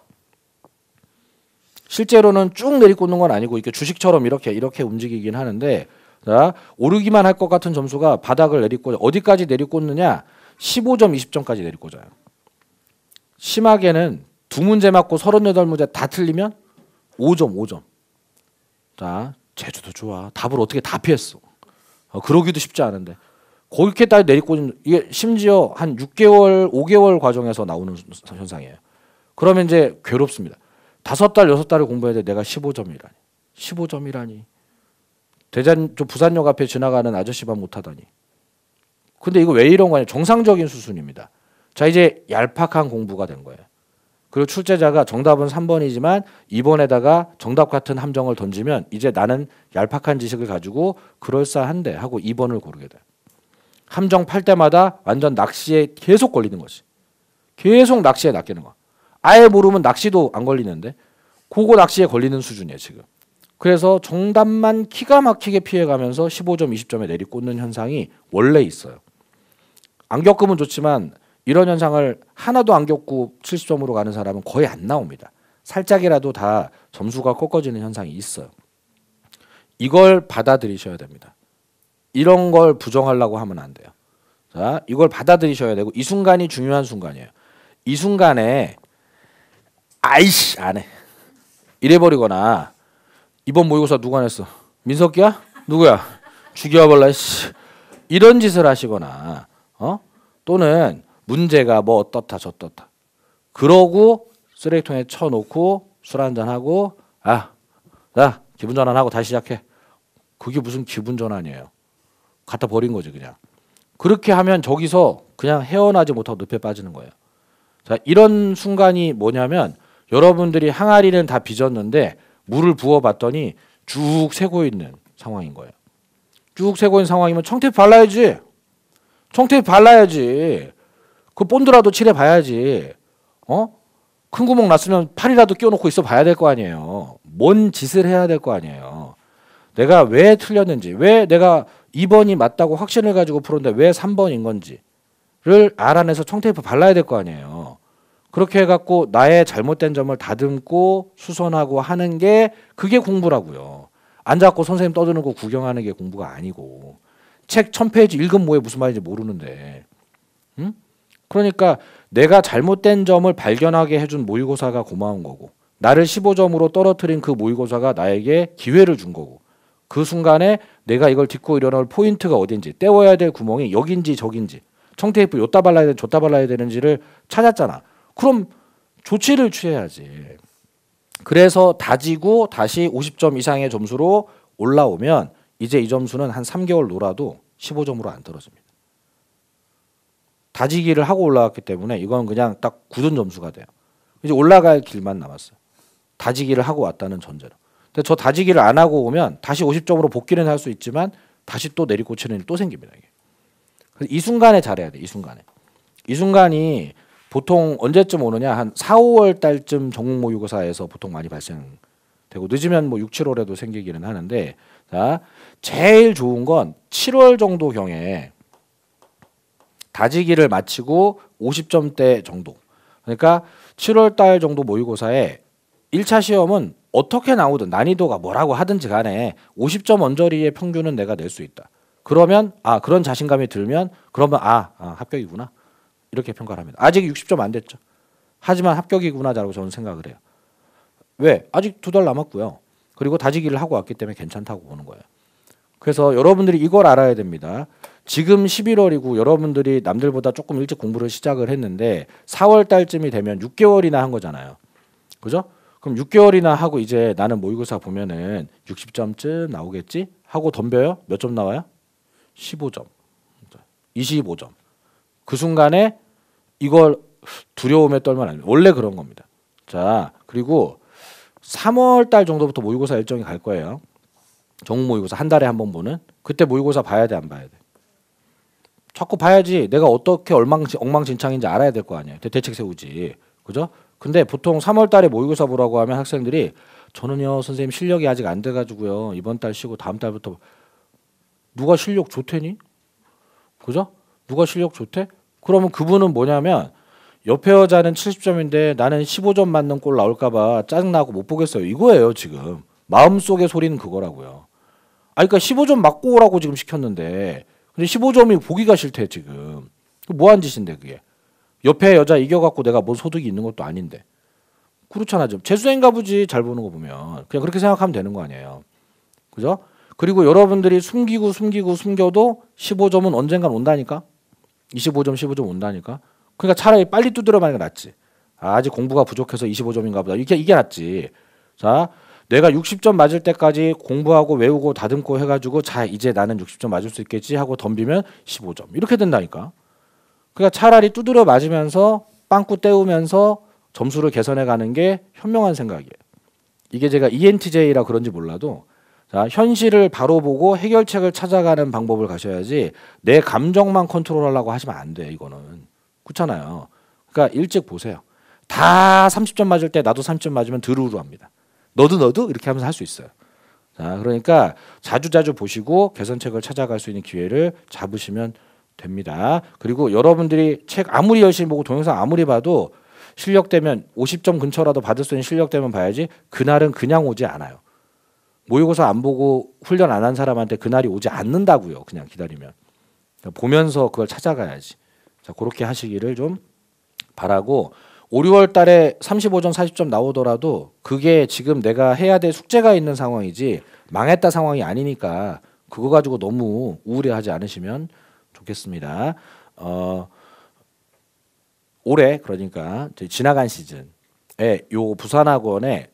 실제로는 쭉 내리꽂는 건 아니고 이렇게 주식처럼 이렇게 움직이긴 하는데 자, 오르기만 할 것 같은 점수가 바닥을 내리꽂아. 어디까지 내리꽂느냐? 15점, 20점까지 내리꽂아요. 심하게는 두 문제 맞고 38문제 다 틀리면 5점. 자, 제주도 좋아. 답을 어떻게 다 피했어. 그러기도 쉽지 않은데. 거기까지 내리꽂은 이게 심지어 한 6개월, 5개월 과정에서 나오는 현상이에요. 그러면 이제 괴롭습니다. 5달, 6달을 공부해야 돼. 내가 15점이라니. 15점이라니. 저 부산역 앞에 지나가는 아저씨만 못하다니. 근데 이거 왜 이런 거냐? 정상적인 수준입니다. 자, 이제 얄팍한 공부가 된 거예요. 그리고 출제자가 정답은 3번이지만 2번에다가 정답 같은 함정을 던지면 이제 나는 얄팍한 지식을 가지고 그럴싸한데 하고 2번을 고르게 돼. 함정 팔 때마다 완전 낚시에 계속 걸리는 거지. 계속 낚시에 낚이는 거야. 아예 모르면 낚시도 안 걸리는데 그거 낚시에 걸리는 수준이에요 지금. 그래서 정답만 기가 막히게 피해가면서 15점, 20점에 내리꽂는 현상이 원래 있어요. 안 겪으면 좋지만 이런 현상을 하나도 안 겪고 70점으로 가는 사람은 거의 안 나옵니다. 살짝이라도 다 점수가 꺾어지는 현상이 있어요. 이걸 받아들이셔야 됩니다. 이런 걸 부정하려고 하면 안 돼요. 자, 이걸 받아들이셔야 되고 이 순간이 중요한 순간이에요. 이 순간에 아이씨 안 해. 이래버리거나 이번 모의고사 누가 냈어? 민석이야? 누구야? 죽여볼라 씨. 이런 짓을 하시거나 또는 문제가 뭐 어떻다 저떻다 그러고 쓰레기통에 쳐놓고 술 한잔하고 나 기분 전환하고 다시 시작해. 그게 무슨 기분 전환이에요. 갖다 버린 거지 그냥. 그렇게 하면 저기서 그냥 헤어나지 못하고 늪에 빠지는 거예요. 자, 이런 순간이 뭐냐면 여러분들이 항아리는 다 빚었는데 물을 부어봤더니 쭉 새고 있는 상황인 거예요. 쭉 새고 있는 상황이면 청테이프 발라야지. 청테이프 발라야지. 그 본드라도 칠해봐야지. 큰 구멍 났으면 팔이라도 끼워놓고 있어 봐야 될 거 아니에요. 뭔 짓을 해야 될 거 아니에요. 내가 왜 틀렸는지, 왜 내가 2번이 맞다고 확신을 가지고 풀었는데 왜 3번인 건지를 알아내서 청테이프 발라야 될 거 아니에요. 그렇게 해갖고 나의 잘못된 점을 다듬고 수선하고 하는 게 그게 공부라고요. 앉아갖고 선생님 떠드는 거 구경하는 게 공부가 아니고 책 1000페이지 읽은 뭐에 무슨 말인지 모르는데 응? 그러니까 내가 잘못된 점을 발견하게 해준 모의고사가 고마운 거고 나를 15점으로 떨어뜨린 그 모의고사가 나에게 기회를 준 거고 그 순간에 내가 이걸 딛고 일어날 포인트가 어딘지 떼워야 될 구멍이 여긴지 저긴지 청테이프 요따 발라야 되는지 저따 발라야 되는지를 찾았잖아. 그럼 조치를 취해야지. 그래서 다지고 다시 50점 이상의 점수로 올라오면 이제 이 점수는 한 3개월 놀아도 15점으로 안 떨어집니다. 다지기를 하고 올라왔기 때문에 이건 그냥 딱 굳은 점수가 돼요. 이제 올라갈 길만 남았어요. 다지기를 하고 왔다는 전제로. 근데 저 다지기를 안 하고 오면 다시 50점으로 복귀는 할 수 있지만 다시 또 내리꽂히는 일이 또 생깁니다. 이게. 그래서 이 순간에 잘해야 돼. 이 순간에. 이 순간이 보통 언제쯤 오느냐 한 4, 5월 달쯤 전국 모의고사에서 보통 많이 발생되고 늦으면 뭐 6, 7월에도 생기기는 하는데 자 제일 좋은 건 7월 정도 경에 다지기를 마치고 50점대 정도. 그러니까 7월 달 정도 모의고사에 1차 시험은 어떻게 나오든 난이도가 뭐라고 하든지 간에 50점 언저리의 평균은 내가 낼 수 있다. 그러면 그런 자신감이 들면 그러면 합격이구나. 이렇게 평가를 합니다. 아직 60점 안 됐죠. 하지만 합격이구나라고 저는 생각을 해요. 왜? 아직 2달 남았고요. 그리고 다지기를 하고 왔기 때문에 괜찮다고 보는 거예요. 그래서 여러분들이 이걸 알아야 됩니다. 지금 11월이고 여러분들이 남들보다 조금 일찍 공부를 시작을 했는데 4월 달쯤이 되면 6개월이나 한 거잖아요. 그죠? 그럼 6개월이나 하고 이제 나는 모의고사 보면은 60점쯤 나오겠지? 하고 덤벼요? 몇 점 나와요? 15점. 25점. 그 순간에 이걸 두려움에 떨면 안 돼요. 원래 그런 겁니다. 자, 그리고 3월 달 정도부터 모의고사 일정이 갈 거예요. 전국 모의고사 한 달에 한 번 보는. 그때 모의고사 봐야 돼, 안 봐야 돼? 자꾸 봐야지. 내가 어떻게 엉망진창인지 알아야 될 거 아니에요. 대책 세우지. 그죠? 근데 보통 3월 달에 모의고사 보라고 하면 학생들이 저는요, 선생님 실력이 아직 안 돼가지고요. 이번 달 쉬고 다음 달부터 누가 실력 좋대니? 그죠? 누가 실력 좋대? 그러면 그분은 뭐냐면 옆에 여자는 70점인데 나는 15점 맞는 꼴 나올까봐 짜증나고 못 보겠어요. 이거예요 지금. 마음속의 소리는 그거라고요. 그러니까 15점 맞고 오라고 지금 시켰는데 근데 15점이 보기가 싫대 지금. 뭐한 짓인데 그게. 옆에 여자 이겨갖고 내가 뭔 소득이 있는 것도 아닌데. 그렇잖아. 좀 재수생가 보지 잘 보는 거 보면. 그냥 그렇게 생각하면 되는 거 아니에요. 그죠? 그리고 여러분들이 숨겨도 15점은 언젠간 온다니까. 25점, 15점 온다니까. 그러니까 차라리 빨리 두드려 맞는 게 낫지. 아직 공부가 부족해서 25점인가 보다. 이게 낫지. 자, 내가 60점 맞을 때까지 공부하고 외우고 다듬고 해가지고 자 이제 나는 60점 맞을 수 있겠지 하고 덤비면 15점 이렇게 된다니까. 그러니까 차라리 두드려 맞으면서 빵꾸 때우면서 점수를 개선해 가는 게 현명한 생각이에요. 이게 제가 ENTJ라 그런지 몰라도 자, 현실을 바로 보고 해결책을 찾아가는 방법을 가셔야지 내 감정만 컨트롤하려고 하시면 안 돼. 이거는 그렇잖아요. 그러니까 일찍 보세요. 다 30점 맞을 때 나도 30점 맞으면 드루루합니다. 너도 이렇게 하면서 할 수 있어요. 자, 그러니까 자주 보시고 개선책을 찾아갈 수 있는 기회를 잡으시면 됩니다. 그리고 여러분들이 책 아무리 열심히 보고 동영상 아무리 봐도 실력되면 50점 근처라도 받을 수 있는 실력되면 봐야지 그날은 그냥 오지 않아요. 모의고사 안 보고 훈련 안 한 사람한테 그날이 오지 않는다고요. 그냥 기다리면. 그러니까 보면서 그걸 찾아가야지. 자, 그렇게 하시기를 좀 바라고 5, 6월 달에 35점, 40점 나오더라도 그게 지금 내가 해야 될 숙제가 있는 상황이지 망했다 상황이 아니니까 그거 가지고 너무 우울해하지 않으시면 좋겠습니다. 올해 그러니까 지나간 시즌에 요 부산학원에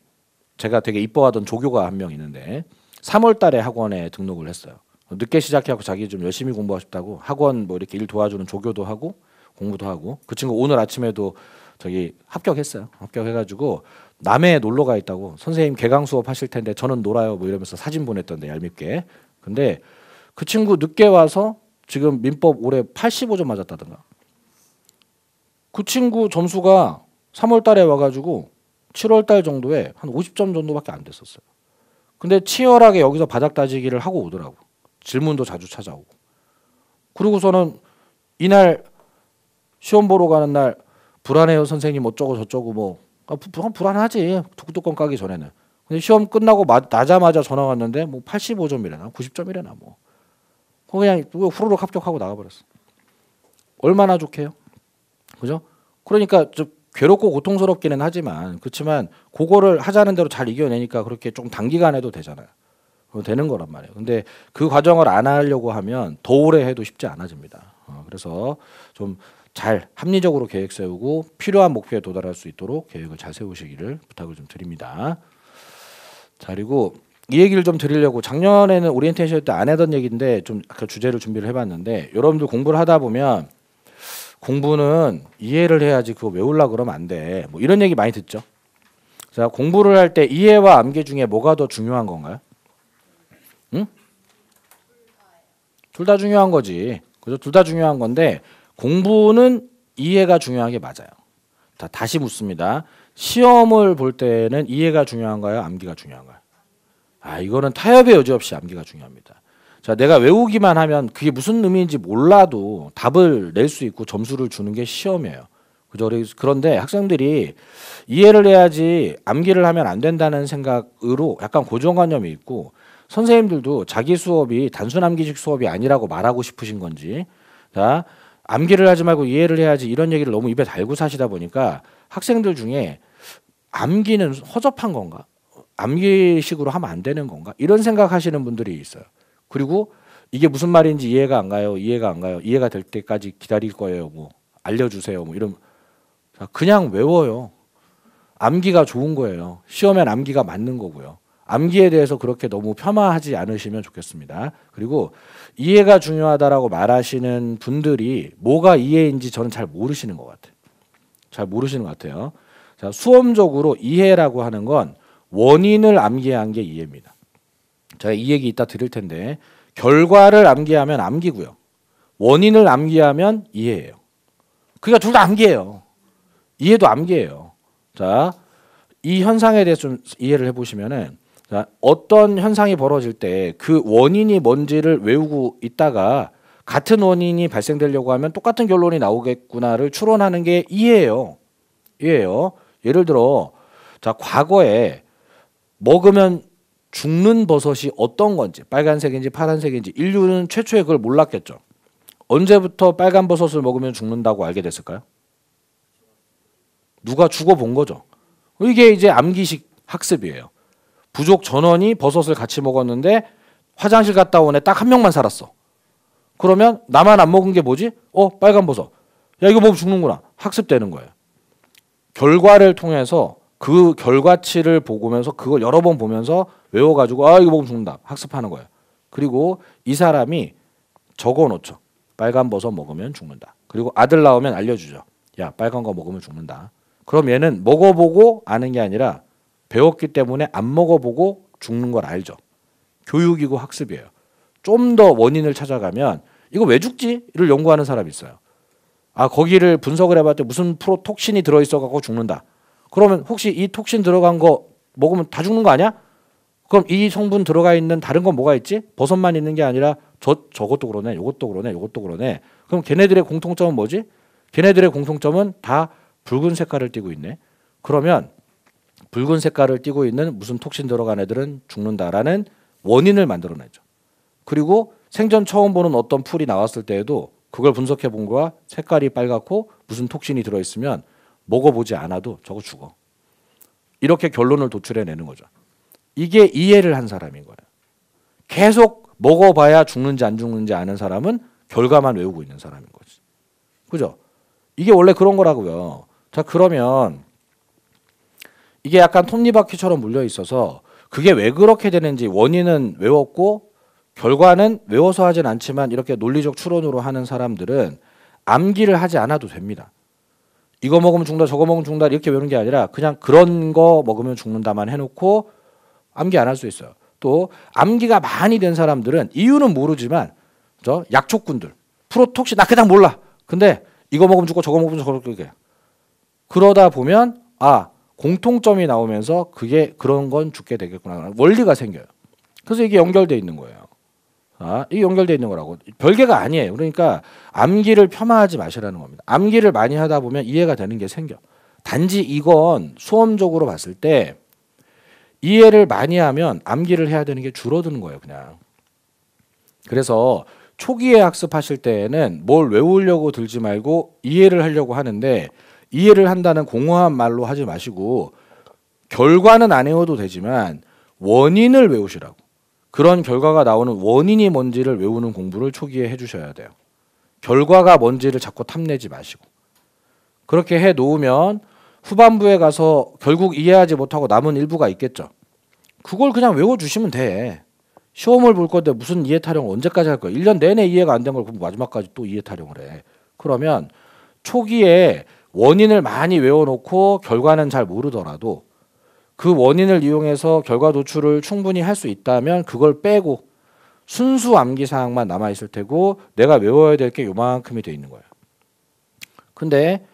제가 되게 이뻐하던 조교가 한 명 있는데 3월 달에 학원에 등록을 했어요. 늦게 시작해갖고 자기 좀 열심히 공부하고 싶다고 학원 뭐 이렇게 일 도와주는 조교도 하고 공부도 하고 그 친구 오늘 아침에도 저기 합격했어요. 합격해가지고 남해에 놀러 가 있다고 선생님 개강 수업 하실 텐데 저는 놀아요 뭐 이러면서 사진 보냈던데 얄밉게. 근데 그 친구 늦게 와서 지금 민법 올해 85점 맞았다던가. 그 친구 점수가 3월 달에 와가지고 7월 달 정도에 한 50점 정도밖에 안 됐었어요. 근데 치열하게 여기서 바닥 다지기를 하고 오더라고. 질문도 자주 찾아오고. 그리고서는 이날 시험 보러 가는 날 불안해요 선생님 어쩌고 저쩌고 뭐 불안하지 뚜껑 까기 전에는. 근데 시험 끝나고 나자마자 전화 왔는데 뭐 85점이래나 90점이래나 뭐 그냥 후루룩 합격하고 나가버렸어. 얼마나 좋게요, 그죠? 그러니까 좀 괴롭고 고통스럽기는 하지만 그렇지만 그거를 하자는 대로 잘 이겨내니까 그렇게 좀 단기간에도 되잖아요. 되는 거란 말이에요. 근데 그 과정을 안 하려고 하면 더 오래 해도 쉽지 않아집니다. 그래서 좀 잘 합리적으로 계획 세우고 필요한 목표에 도달할 수 있도록 계획을 잘 세우시기를 부탁을 좀 드립니다. 자, 그리고 이 얘기를 좀 드리려고 작년에는 오리엔테이션 때 안 하던 얘기인데 좀 아까 주제를 준비를 해봤는데 여러분들 공부를 하다 보면 공부는 이해를 해야지 그거 외우려고 그러면 안 돼. 뭐 이런 얘기 많이 듣죠. 자, 공부를 할 때 이해와 암기 중에 뭐가 더 중요한 건가요? 응? 둘 다 중요한 거지. 그죠? 둘 다 중요한 건데 공부는 이해가 중요한 게 맞아요. 자, 다시 묻습니다. 시험을 볼 때는 이해가 중요한가요? 암기가 중요한가요? 이거는 타협의 여지 없이 암기가 중요합니다. 자, 내가 외우기만 하면 그게 무슨 의미인지 몰라도 답을 낼 수 있고 점수를 주는 게 시험이에요. 그죠? 그런데 학생들이 이해를 해야지 암기를 하면 안 된다는 생각으로 약간 고정관념이 있고 선생님들도 자기 수업이 단순 암기식 수업이 아니라고 말하고 싶으신 건지 자, 암기를 하지 말고 이해를 해야지 이런 얘기를 너무 입에 달고 사시다 보니까 학생들 중에 암기는 허접한 건가? 암기식으로 하면 안 되는 건가? 이런 생각하시는 분들이 있어요. 그리고 이게 무슨 말인지 이해가 안 가요. 이해가 될 때까지 기다릴 거예요. 뭐 알려주세요. 뭐 이런 그냥 외워요. 암기가 좋은 거예요. 시험엔 암기가 맞는 거고요. 암기에 대해서 그렇게 너무 폄하하지 않으시면 좋겠습니다. 그리고 이해가 중요하다라고 말하시는 분들이 뭐가 이해인지 저는 잘 모르시는 것 같아요. 잘 모르시는 것 같아요. 자, 수험적으로 이해라고 하는 건 원인을 암기한 게 이해입니다. 제가 이 얘기 이따 드릴 텐데 결과를 암기하면 암기고요. 원인을 암기하면 이해예요. 그러니까 둘 다 암기예요. 이해도 암기예요. 자, 이 현상에 대해서 좀 이해를 해보시면은 자, 어떤 현상이 벌어질 때 그 원인이 뭔지를 외우고 있다가 같은 원인이 발생되려고 하면 똑같은 결론이 나오겠구나를 추론하는 게 이해예요. 예를 들어 자, 과거에 먹으면 죽는 버섯이 어떤 건지 빨간색인지 파란색인지 인류는 최초에 그걸 몰랐겠죠. 언제부터 빨간 버섯을 먹으면 죽는다고 알게 됐을까요? 누가 죽어본 거죠. 이게 이제 암기식 학습이에요. 부족 전원이 버섯을 같이 먹었는데 화장실 갔다 온 애 딱 한 명만 살았어. 그러면 나만 안 먹은 게 뭐지? 빨간 버섯. 야, 이거 먹으면 죽는구나. 학습되는 거예요. 결과를 통해서 그 결과치를 보면서 그걸 여러 번 보면서 외워가지고 이거 먹으면 죽는다. 학습하는 거예요. 그리고 이 사람이 적어놓죠. 빨간 버섯 먹으면 죽는다. 그리고 아들 나오면 알려주죠. 야, 빨간 거 먹으면 죽는다. 그럼 얘는 먹어보고 아는 게 아니라 배웠기 때문에 안 먹어보고 죽는 걸 알죠. 교육이고 학습이에요. 좀 더 원인을 찾아가면 이거 왜 죽지?를 연구하는 사람이 있어요. 거기를 분석을 해봤더니 무슨 프로톡신이 들어있어갖고 죽는다. 그러면 혹시 이 톡신 들어간 거 먹으면 다 죽는 거 아니야? 그럼 이 성분 들어가 있는 다른 건 뭐가 있지? 버섯만 있는 게 아니라 저것도 그러네, 요것도 그러네, 요것도 그러네. 그럼 걔네들의 공통점은 뭐지? 걔네들의 공통점은 다 붉은 색깔을 띠고 있네. 그러면 붉은 색깔을 띠고 있는 무슨 톡신 들어간 애들은 죽는다라는 원인을 만들어내죠. 그리고 생전 처음 보는 어떤 풀이 나왔을 때에도 그걸 분석해 본 거야. 색깔이 빨갛고 무슨 톡신이 들어있으면 먹어보지 않아도 저거 죽어. 이렇게 결론을 도출해내는 거죠. 이게 이해를 한 사람인 거예요. 계속 먹어봐야 죽는지 안 죽는지 아는 사람은 결과만 외우고 있는 사람인 거지. 그죠? 이게 원래 그런 거라고요. 자, 그러면 이게 약간 톱니바퀴처럼 물려 있어서 그게 왜 그렇게 되는지 원인은 외웠고 결과는 외워서 하진 않지만 이렇게 논리적 추론으로 하는 사람들은 암기를 하지 않아도 됩니다. 이거 먹으면 죽는다, 저거 먹으면 죽는다 이렇게 외우는 게 아니라 그냥 그런 거 먹으면 죽는다만 해놓고 암기 안 할 수 있어요. 또 암기가 많이 된 사람들은 이유는 모르지만 약초꾼들, 프로톡신 나 그냥 몰라. 근데 이거 먹으면 죽고 저거 먹으면 저거 그게 그러다 보면 공통점이 나오면서 그게 그런 건 죽게 되겠구나. 원리가 생겨요. 그래서 이게 연결돼 있는 거예요. 이게 연결돼 있는 거라고. 별개가 아니에요. 그러니까 암기를 폄하하지 마시라는 겁니다. 암기를 많이 하다 보면 이해가 되는 게 생겨. 단지 이건 수험적으로 봤을 때 이해를 많이 하면 암기를 해야 되는 게 줄어드는 거예요. 그냥. 그래서 초기에 학습하실 때에는 뭘 외우려고 들지 말고 이해를 하려고 하는데 이해를 한다는 공허한 말로 하지 마시고 결과는 안 외워도 되지만 원인을 외우시라고. 그런 결과가 나오는 원인이 뭔지를 외우는 공부를 초기에 해주셔야 돼요. 결과가 뭔지를 자꾸 탐내지 마시고. 그렇게 해놓으면 후반부에 가서 결국 이해하지 못하고 남은 일부가 있겠죠. 그걸 그냥 외워주시면 돼. 시험을 볼 건데 무슨 이해 타령을 언제까지 할 거야. 1년 내내 이해가 안 된 걸 그럼 마지막까지 또 이해 타령을 해. 그러면 초기에 원인을 많이 외워놓고 결과는 잘 모르더라도 그 원인을 이용해서 결과 도출을 충분히 할 수 있다면 그걸 빼고 순수 암기 사항만 남아있을 테고 내가 외워야 될 게 요만큼이 돼 있는 거예요. 근데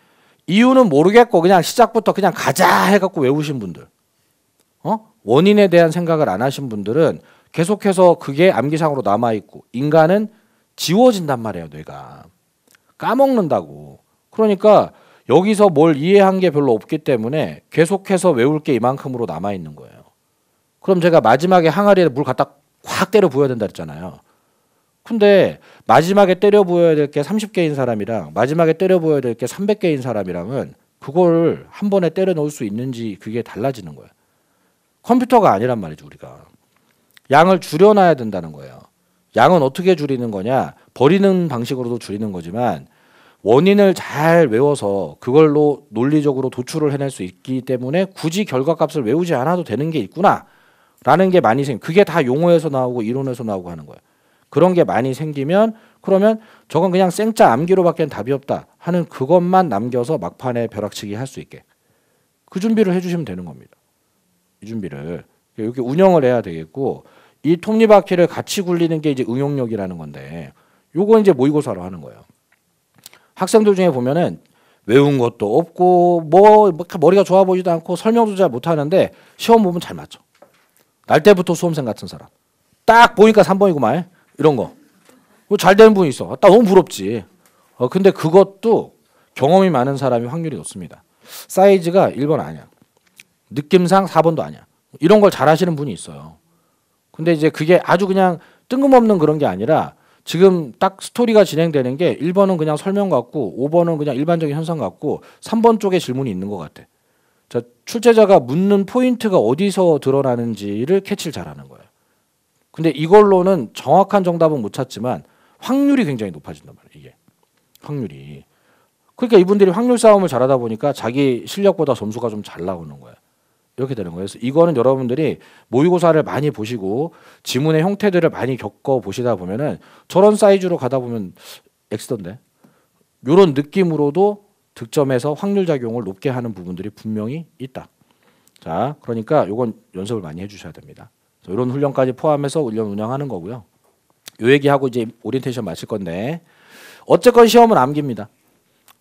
이유는 모르겠고 그냥 시작부터 그냥 가자 해갖고 외우신 분들, 원인에 대한 생각을 안 하신 분들은 계속해서 그게 암기상으로 남아있고 인간은 지워진단 말이에요. 뇌가 까먹는다고. 그러니까 여기서 뭘 이해한 게 별로 없기 때문에 계속해서 외울 게 이만큼으로 남아있는 거예요. 그럼 제가 마지막에 항아리에 물 갖다 확 때려 부어야 된다 그랬잖아요. 근데 마지막에 때려 부어야 될 게 30개인 사람이랑 마지막에 때려 부어야 될 게 300개인 사람이랑은 그걸 한 번에 때려 넣을 수 있는지 그게 달라지는 거예요. 컴퓨터가 아니란 말이죠. 우리가. 양을 줄여놔야 된다는 거예요. 양은 어떻게 줄이는 거냐. 버리는 방식으로도 줄이는 거지만 원인을 잘 외워서 그걸로 논리적으로 도출을 해낼 수 있기 때문에 굳이 결과값을 외우지 않아도 되는 게 있구나 라는 게 많이 그게 다 용어에서 나오고 이론에서 나오고 하는 거예요. 그런 게 많이 생기면 그러면 저건 그냥 생짜 암기로밖에 답이 없다 하는 그것만 남겨서 막판에 벼락치기 할 수 있게 그 준비를 해주시면 되는 겁니다. 이 준비를 이렇게 운영을 해야 되겠고 이 톱니바퀴를 같이 굴리는 게 이제 응용력이라는 건데 요거 이제 모의고사로 하는 거예요. 학생들 중에 보면은 외운 것도 없고 뭐 머리가 좋아 보이지도 않고 설명도 잘 못하는데 시험 보면 잘 맞죠. 날 때부터 수험생 같은 사람 딱 보니까 3번이구만 이런 거 잘 되는 분이 있어. 딱 너무 부럽지. 근데 그것도 경험이 많은 사람이 확률이 높습니다. 사이즈가 1번 아니야. 느낌상 4번도 아니야. 이런 걸 잘하시는 분이 있어요. 근데 이제 그게 아주 그냥 뜬금없는 그런 게 아니라 지금 딱 스토리가 진행되는 게 1번은 그냥 설명 같고 5번은 그냥 일반적인 현상 같고 3번 쪽에 질문이 있는 것 같아. 자, 출제자가 묻는 포인트가 어디서 드러나는지를 캐치를 잘하는 거예요. 근데 이걸로는 정확한 정답은 못 찾지만 확률이 굉장히 높아진단 말이에요. 이게 확률이. 그러니까 이분들이 확률 싸움을 잘하다 보니까 자기 실력보다 점수가 좀 잘 나오는 거예요. 이렇게 되는 거예요. 그래서 이거는 여러분들이 모의고사를 많이 보시고 지문의 형태들을 많이 겪어 보시다 보면은 저런 사이즈로 가다 보면 X던데 이런 느낌으로도 득점에서 확률 작용을 높게 하는 부분들이 분명히 있다. 자, 그러니까 이건 연습을 많이 해주셔야 됩니다. 이런 훈련까지 포함해서 훈련 운영하는 거고요. 요 얘기하고 이제 오리엔테이션 마칠 건데 어쨌건 시험은 암기입니다.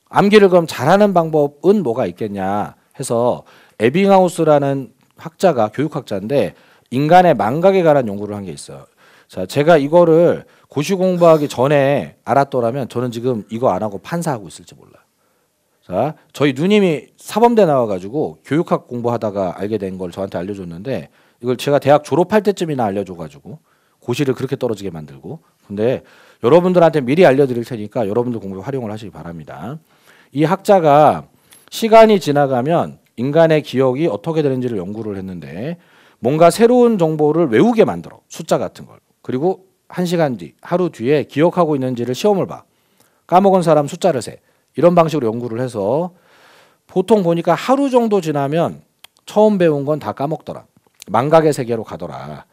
암기를 그럼 잘하는 방법은 뭐가 있겠냐 해서 에빙하우스라는 학자가 교육학자인데 인간의 망각에 관한 연구를 한 게 있어요. 자, 제가 이거를 고시 공부하기 전에 알았더라면 저는 지금 이거 안 하고 판사하고 있을지 몰라요. 자, 저희 누님이 사범대 나와가지고 교육학 공부하다가 알게 된 걸 저한테 알려줬는데 이걸 제가 대학 졸업할 때쯤이나 알려줘가지고 고시를 그렇게 떨어지게 만들고 근데 여러분들한테 미리 알려드릴 테니까 여러분들 공부에 활용을 하시기 바랍니다. 이 학자가 시간이 지나가면 인간의 기억이 어떻게 되는지를 연구를 했는데 뭔가 새로운 정보를 외우게 만들어 숫자 같은 걸 그리고 1시간 뒤 하루 뒤에 기억하고 있는지를 시험을 봐 까먹은 사람 숫자를 세 이런 방식으로 연구를 해서 보통 보니까 하루 정도 지나면 처음 배운 건 다 까먹더라 망각의 세계로 가더라.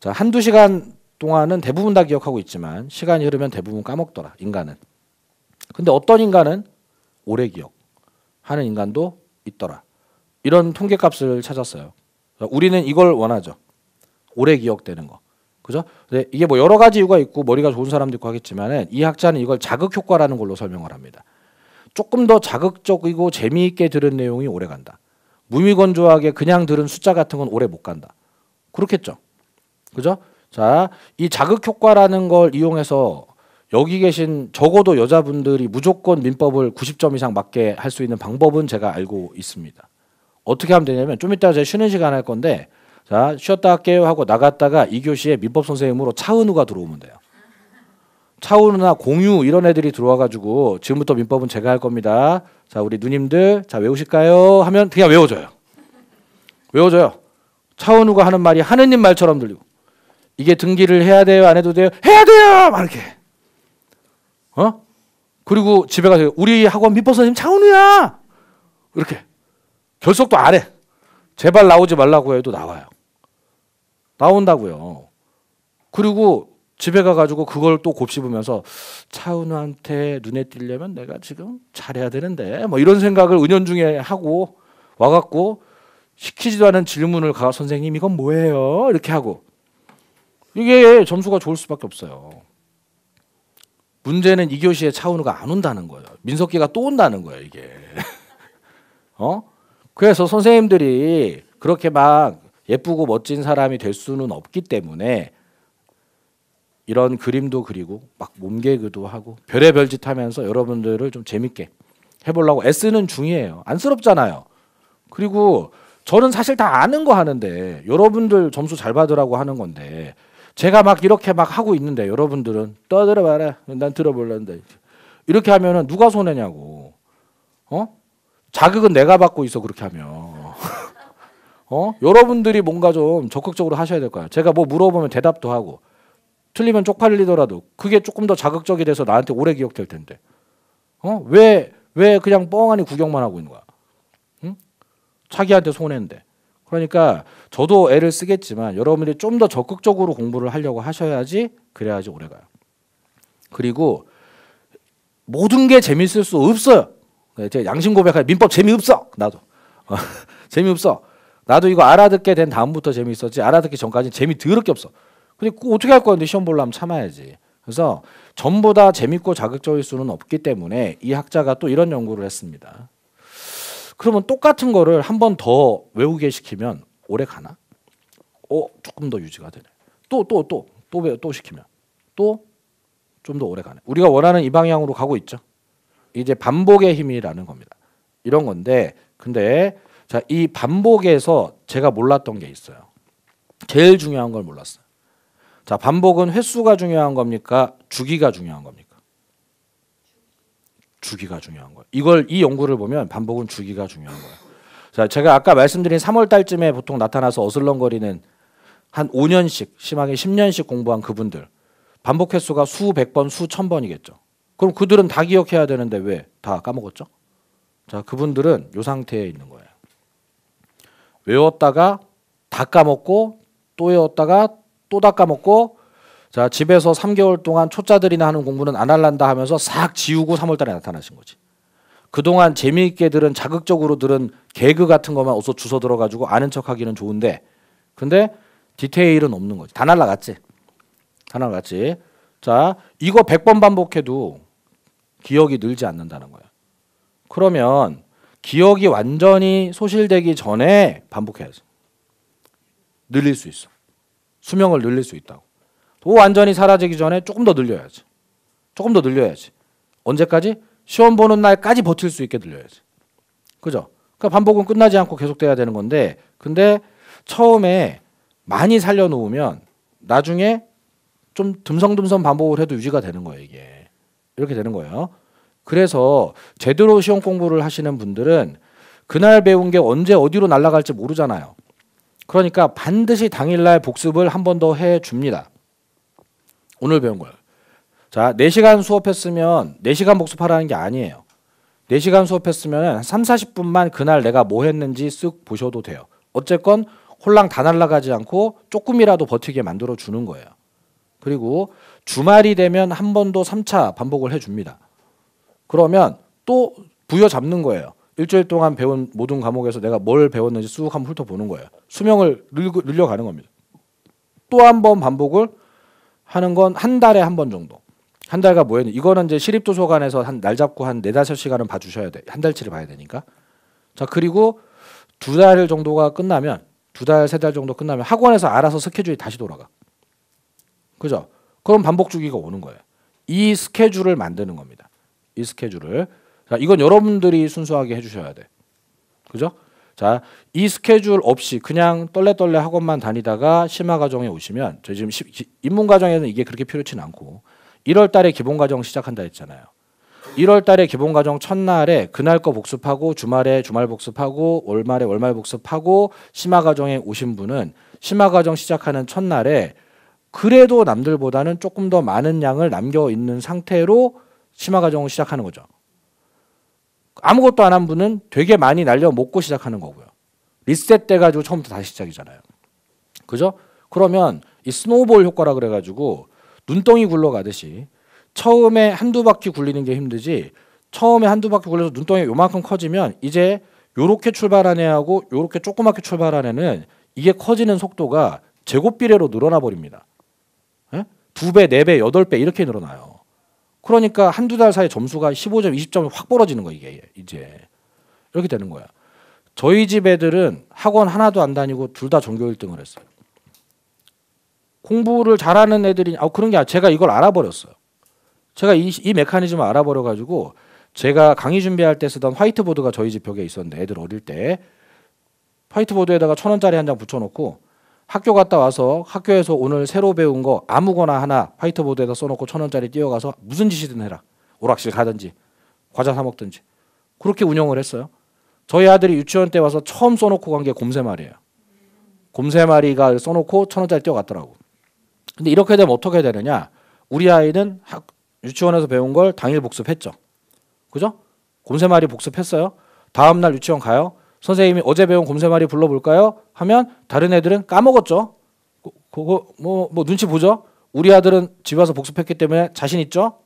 자, 1~2시간 동안은 대부분 다 기억하고 있지만 시간이 흐르면 대부분 까먹더라 인간은. 근데 어떤 인간은 오래 기억하는 인간도 있더라. 이런 통계값을 찾았어요. 우리는 이걸 원하죠. 오래 기억되는 거. 그죠? 근데 이게 뭐 여러 가지 이유가 있고 머리가 좋은 사람도 있고 하겠지만은 이 학자는 이걸 자극 효과라는 걸로 설명을 합니다. 조금 더 자극적이고 재미있게 들은 내용이 오래 간다. 무미건조하게 그냥 들은 숫자 같은 건 오래 못 간다. 그렇겠죠. 그죠? 자, 이 자극 효과라는 걸 이용해서 여기 계신 적어도 여자분들이 무조건 민법을 90점 이상 맞게 할 수 있는 방법은 제가 알고 있습니다. 어떻게 하면 되냐면 좀 이따 제가 쉬는 시간 할 건데 자, 쉬었다 할게요 하고 나갔다가 2교시에 민법 선생님으로 차은우가 들어오면 돼요. 차은우나 공유 이런 애들이 들어와가지고 지금부터 민법은 제가 할 겁니다. 자, 우리 누님들 자 외우실까요? 하면 그냥 외워줘요. 외워줘요. 차은우가 하는 말이 하느님 말처럼 들리고 이게 등기를 해야 돼요? 안 해도 돼요? 해야 돼요! 막 이렇게. 그리고 집에 가서 우리 학원 민법 선생님 차은우야! 이렇게. 결석도 안 해. 제발 나오지 말라고 해도 나와요. 나온다고요. 그리고 집에 가가지고 그걸 또 곱씹으면서 차은우한테 눈에 띄려면 내가 지금 잘해야 되는데 뭐 이런 생각을 은연중에 하고 와갖고 시키지도 않은 질문을 가 선생님 이건 뭐예요? 이렇게 하고 이게 점수가 좋을 수밖에 없어요. 문제는 2교시에 차은우가 안 온다는 거예요. 민석기가 또 온다는 거예요. 이게. 그래서 선생님들이 그렇게 막 예쁘고 멋진 사람이 될 수는 없기 때문에 이런 그림도 그리고 막 몸개그도 하고 별의별 짓 하면서 여러분들을 좀 재밌게 해보려고 애쓰는 중이에요. 안쓰럽잖아요. 그리고 저는 사실 다 아는 거 하는데 여러분들 점수 잘 받으라고 하는 건데 제가 막 이렇게 막 하고 있는데 여러분들은 떠들어봐라. 난 들어볼란다. 이렇게 하면은 누가 손해냐고. 자극은 내가 받고 있어 그렇게 하면. 여러분들이 뭔가 좀 적극적으로 하셔야 될 거야. 제가 뭐 물어보면 대답도 하고 틀리면 쪽팔리더라도 그게 조금 더 자극적이 돼서 나한테 오래 기억될 텐데. 왜 그냥 뻥하니 구경만 하고 있는 거야. 응? 자기한테 손해인데. 그러니까 저도 애를 쓰겠지만 여러분들이 좀 더 적극적으로 공부를 하려고 하셔야지 그래야지 오래 가요. 그리고 모든 게 재밌을 수 없어요. 제가 양심 고백할 민법 재미없어. 나도. 재미없어. 나도 이거 알아듣게 된 다음부터 재미있었지 알아듣기 전까지는 재미 더럽게 없어. 근데 어떻게 할 건데 시험 보려면 참아야지. 그래서 전부 다 재밌고 자극적일 수는 없기 때문에 이 학자가 또 이런 연구를 했습니다. 그러면 똑같은 거를 한 번 더 외우게 시키면 오래 가나? 조금 더 유지가 되네. 또 시키면 또 좀 더 오래 가네. 우리가 원하는 이 방향으로 가고 있죠. 이제 반복의 힘이라는 겁니다. 이런 건데 근데 자, 이 반복에서 제가 몰랐던 게 있어요. 제일 중요한 걸 몰랐어요. 자, 반복은 횟수가 중요한 겁니까? 주기가 중요한 겁니까? 주기가 중요한 거예요. 이 연구를 보면 반복은 주기가 중요한 거예요. 자, 제가 아까 말씀드린 3월 달쯤에 보통 나타나서 어슬렁거리는 한 5년씩 심하게 10년씩 공부한 그분들 반복 횟수가 수백 번, 수천 번이겠죠. 그럼 그들은 다 기억해야 되는데 왜 다 까먹었죠? 자, 그분들은 이 상태에 있는 거예요. 외웠다가 다 까먹고 또 외웠다가 또 다 까먹고 자, 집에서 3개월 동안 초짜들이나 하는 공부는 안 할란다 하면서 싹 지우고 3월 달에 나타나신 거지. 그동안 재미있게 들은 자극적으로 들은 개그 같은 것만 어서 주워 들어가지고 아는 척하기는 좋은데 근데 디테일은 없는 거지. 다 날라갔지. 다 날라갔지. 자, 이거 100번 반복해도 기억이 늘지 않는다는 거야. 그러면 기억이 완전히 소실되기 전에 반복해야지. 늘릴 수 있어. 수명을 늘릴 수 있다고. 또 완전히 사라지기 전에 조금 더 늘려야지. 조금 더 늘려야지. 언제까지? 시험 보는 날까지 버틸 수 있게 늘려야지. 그죠? 그러니까 반복은 끝나지 않고 계속돼야 되는 건데 근데 처음에 많이 살려놓으면 나중에 좀 듬성듬성 반복을 해도 유지가 되는 거예요. 이게. 이렇게 되는 거예요. 그래서 제대로 시험 공부를 하시는 분들은 그날 배운 게 언제 어디로 날아갈지 모르잖아요. 그러니까 반드시 당일날 복습을 한 번 더 해줍니다. 오늘 배운 걸. 자, 4시간 수업했으면 4시간 복습하라는 게 아니에요. 4시간 수업했으면 3, 40분만 그날 내가 뭐 했는지 쓱 보셔도 돼요. 어쨌건 홀랑 다 날아가지 않고 조금이라도 버티게 만들어 주는 거예요. 그리고 주말이 되면 한 번 더 3차 반복을 해줍니다. 그러면 또 부여잡는 거예요. 일주일 동안 배운 모든 과목에서 내가 뭘 배웠는지 쑥 한번 훑어보는 거예요. 수명을 늘려가는 겁니다. 또 한 번 반복을 하는 건 한 달에 한 번 정도. 한 달가 뭐였니? 이거는 이제 시립도서관에서 한 날 잡고 한 4-5시간은 봐주셔야 돼. 한 달치를 봐야 되니까. 자, 그리고 2달 정도가 끝나면 2달, 3달 정도 끝나면 학원에서 알아서 스케줄이 다시 돌아가. 그죠? 그럼 반복 주기가 오는 거예요. 이 스케줄을 만드는 겁니다. 이 스케줄을. 자, 이건 여러분들이 순수하게 해주셔야 돼. 그죠? 자, 이 스케줄 없이 그냥 떨레떨레 학원만 다니다가 심화과정에 오시면 저희 지금 입문과정에는 이게 그렇게 필요치는 않고 1월 달에 기본과정 시작한다 했잖아요. 1월 달에 기본과정 첫날에 그날 거 복습하고 주말에 주말 복습하고 월말에 월말 복습하고 심화과정에 오신 분은 심화과정 시작하는 첫날에 그래도 남들보다는 조금 더 많은 양을 남겨 있는 상태로 심화과정을 시작하는 거죠. 아무것도 안 한 분은 되게 많이 날려 먹고 시작하는 거고요. 리셋 돼가지고 처음부터 다시 시작이잖아요. 그죠? 그러면 이 스노우볼 효과라 그래가지고 눈덩이 굴러가듯이 처음에 한두 바퀴 굴리는 게 힘들지 처음에 한두 바퀴 굴려서 눈덩이가 요만큼 커지면 이제 요렇게 출발한 애하고 요렇게 조그맣게 출발한 애는 이게 커지는 속도가 제곱비례로 늘어나 버립니다. 2배, 4배, 8배 이렇게 늘어나요. 그러니까 한두 달 사이 점수가 15점, 20점이 확 벌어지는 거예요. 이게 이제 이렇게 되는 거야. 저희 집 애들은 학원 하나도 안 다니고 둘 다 전교 1등을 했어요. 공부를 잘하는 애들이 그런 게 아니라 제가 이걸 알아버렸어요. 제가 이 메커니즘을 알아버려가지고 제가 강의 준비할 때 쓰던 화이트보드가 저희 집 벽에 있었는데 애들 어릴 때 화이트보드에다가 1,000원짜리 한 장 붙여놓고 학교 갔다 와서 학교에서 오늘 새로 배운 거 아무거나 하나 화이트보드에다 써놓고 1,000원짜리 띄워가서 무슨 짓이든 해라. 오락실 가든지 과자 사 먹든지 그렇게 운영을 했어요. 저희 아들이 유치원 때 와서 처음 써놓고 간 게 곰새말이에요. 곰새말이가 써놓고 1,000원짜리 띄워갔더라고. 근데 이렇게 되면 어떻게 되느냐? 우리 아이는 유치원에서 배운 걸 당일 복습했죠. 그죠? 곰새말이 복습했어요. 다음날 유치원 가요. 선생님이 어제 배운 곰새말이 불러볼까요? 하면 다른 애들은 까먹었죠. 그거 뭐 눈치 보죠. 우리 아들은 집 와서 복습했기 때문에 자신 있죠.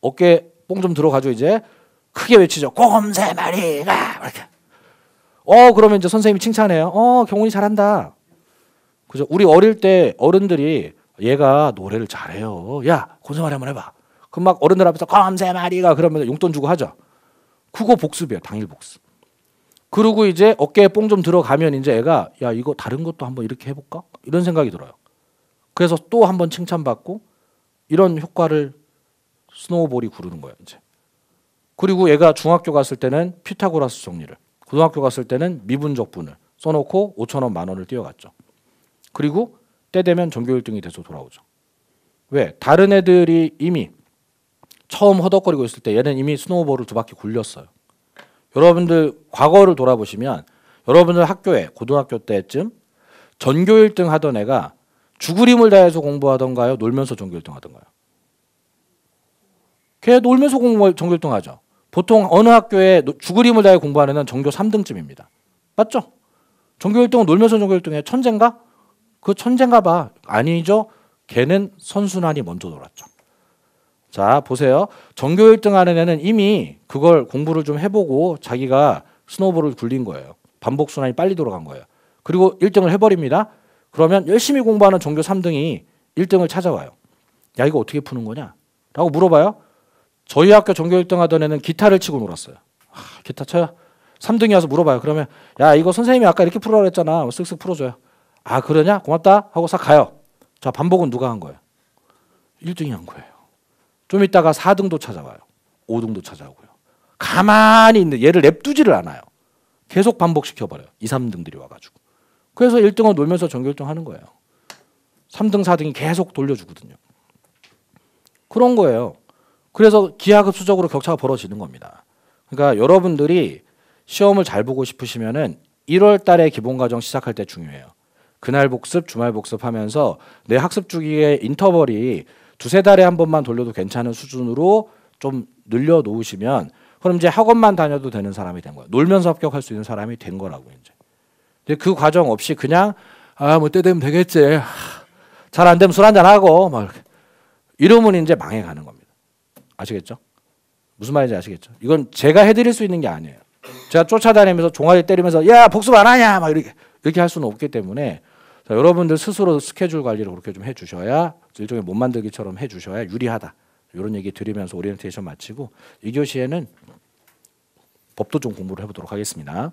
어깨 뽕 좀 들어가죠. 이제 크게 외치죠. 곰새말이가 이렇게. 그러면 이제 선생님이 칭찬해요. 경훈이 잘한다. 그죠? 우리 어릴 때 어른들이 얘가 노래를 잘해요. 야, 곰새말이 한번 해봐. 그럼 막 어른들 앞에서 곰새말이가 그러면 용돈 주고 하죠. 그거 복습이에요. 당일 복습. 그리고 이제 어깨에 뽕 좀 들어가면 이제 애가 야 이거 다른 것도 한번 이렇게 해볼까? 이런 생각이 들어요. 그래서 또 한번 칭찬받고 이런 효과를 스노우볼이 구르는 거예요. 이제. 그리고 얘가 중학교 갔을 때는 피타고라스 정리를, 고등학교 갔을 때는 미분적분을 써놓고 5,000원, 10,000원을 띄워갔죠. 그리고 때 되면 전교 1등이 돼서 돌아오죠. 왜? 다른 애들이 이미 처음 허덕거리고 있을 때 얘는 이미 스노우볼을 2바퀴 굴렸어요. 여러분들 과거를 돌아보시면 여러분들 학교에 고등학교 때쯤 전교 1등 하던 애가 죽을 힘을 다해서 공부하던가요? 놀면서 전교 1등 하던가요? 걔 놀면서 전교 1등 하죠. 보통 어느 학교에 죽을 힘을 다해 공부하는 애는 전교 3등쯤입니다. 맞죠? 전교 1등은 놀면서 전교 1등에 천재인가? 그 천재인가 봐. 아니죠. 걔는 선순환이 먼저 놀았죠. 자, 보세요. 전교 1등 하는 애는 이미 그걸 공부를 좀 해보고 자기가 스노우볼을 굴린 거예요. 반복순환이 빨리 돌아간 거예요. 그리고 1등을 해버립니다. 그러면 열심히 공부하는 전교 3등이 1등을 찾아와요. 야, 이거 어떻게 푸는 거냐? 라고 물어봐요. 저희 학교 전교 1등 하던 애는 기타를 치고 놀았어요. 기타 쳐요? 3등이 와서 물어봐요. 그러면 야, 이거 선생님이 아까 이렇게 풀으라고 했잖아. 쓱쓱 풀어줘요. 아, 그러냐? 고맙다 하고 싹 가요. 자, 반복은 누가 한 거예요? 1등이 한 거예요. 좀 있다가 4등도 찾아와요. 5등도 찾아오고요. 가만히 있는데 얘를 냅두지를 않아요. 계속 반복시켜버려요. 2, 3등들이 와가지고. 그래서 1등은 놀면서 전교 1등 하는 거예요. 3등, 4등이 계속 돌려주거든요. 그런 거예요. 그래서 기하급수적으로 격차가 벌어지는 겁니다. 그러니까 여러분들이 시험을 잘 보고 싶으시면은 1월 달에 기본과정 시작할 때 중요해요. 그날 복습, 주말 복습하면서 내 학습 주기의 인터벌이 두세 달에 한 번만 돌려도 괜찮은 수준으로 좀 늘려놓으시면 그럼 이제 학원만 다녀도 되는 사람이 된 거예요. 놀면서 합격할 수 있는 사람이 된 거라고 이제. 근데 그 과정 없이 그냥 뭐 때 되면 되겠지. 잘 안 되면 술 한잔 하고 막 이러면 이제 망해가는 겁니다. 아시겠죠? 무슨 말인지 아시겠죠? 이건 제가 해드릴 수 있는 게 아니에요. 제가 쫓아다니면서 종아리 때리면서 야 복습 안 하냐 막 이렇게 할 수는 없기 때문에 자, 여러분들 스스로 스케줄 관리를 그렇게 좀 해주셔야 일종의 몸 만들기처럼 해주셔야 유리하다. 이런 얘기 드리면서 오리엔테이션 마치고 2교시에는 법도 좀 공부를 해보도록 하겠습니다.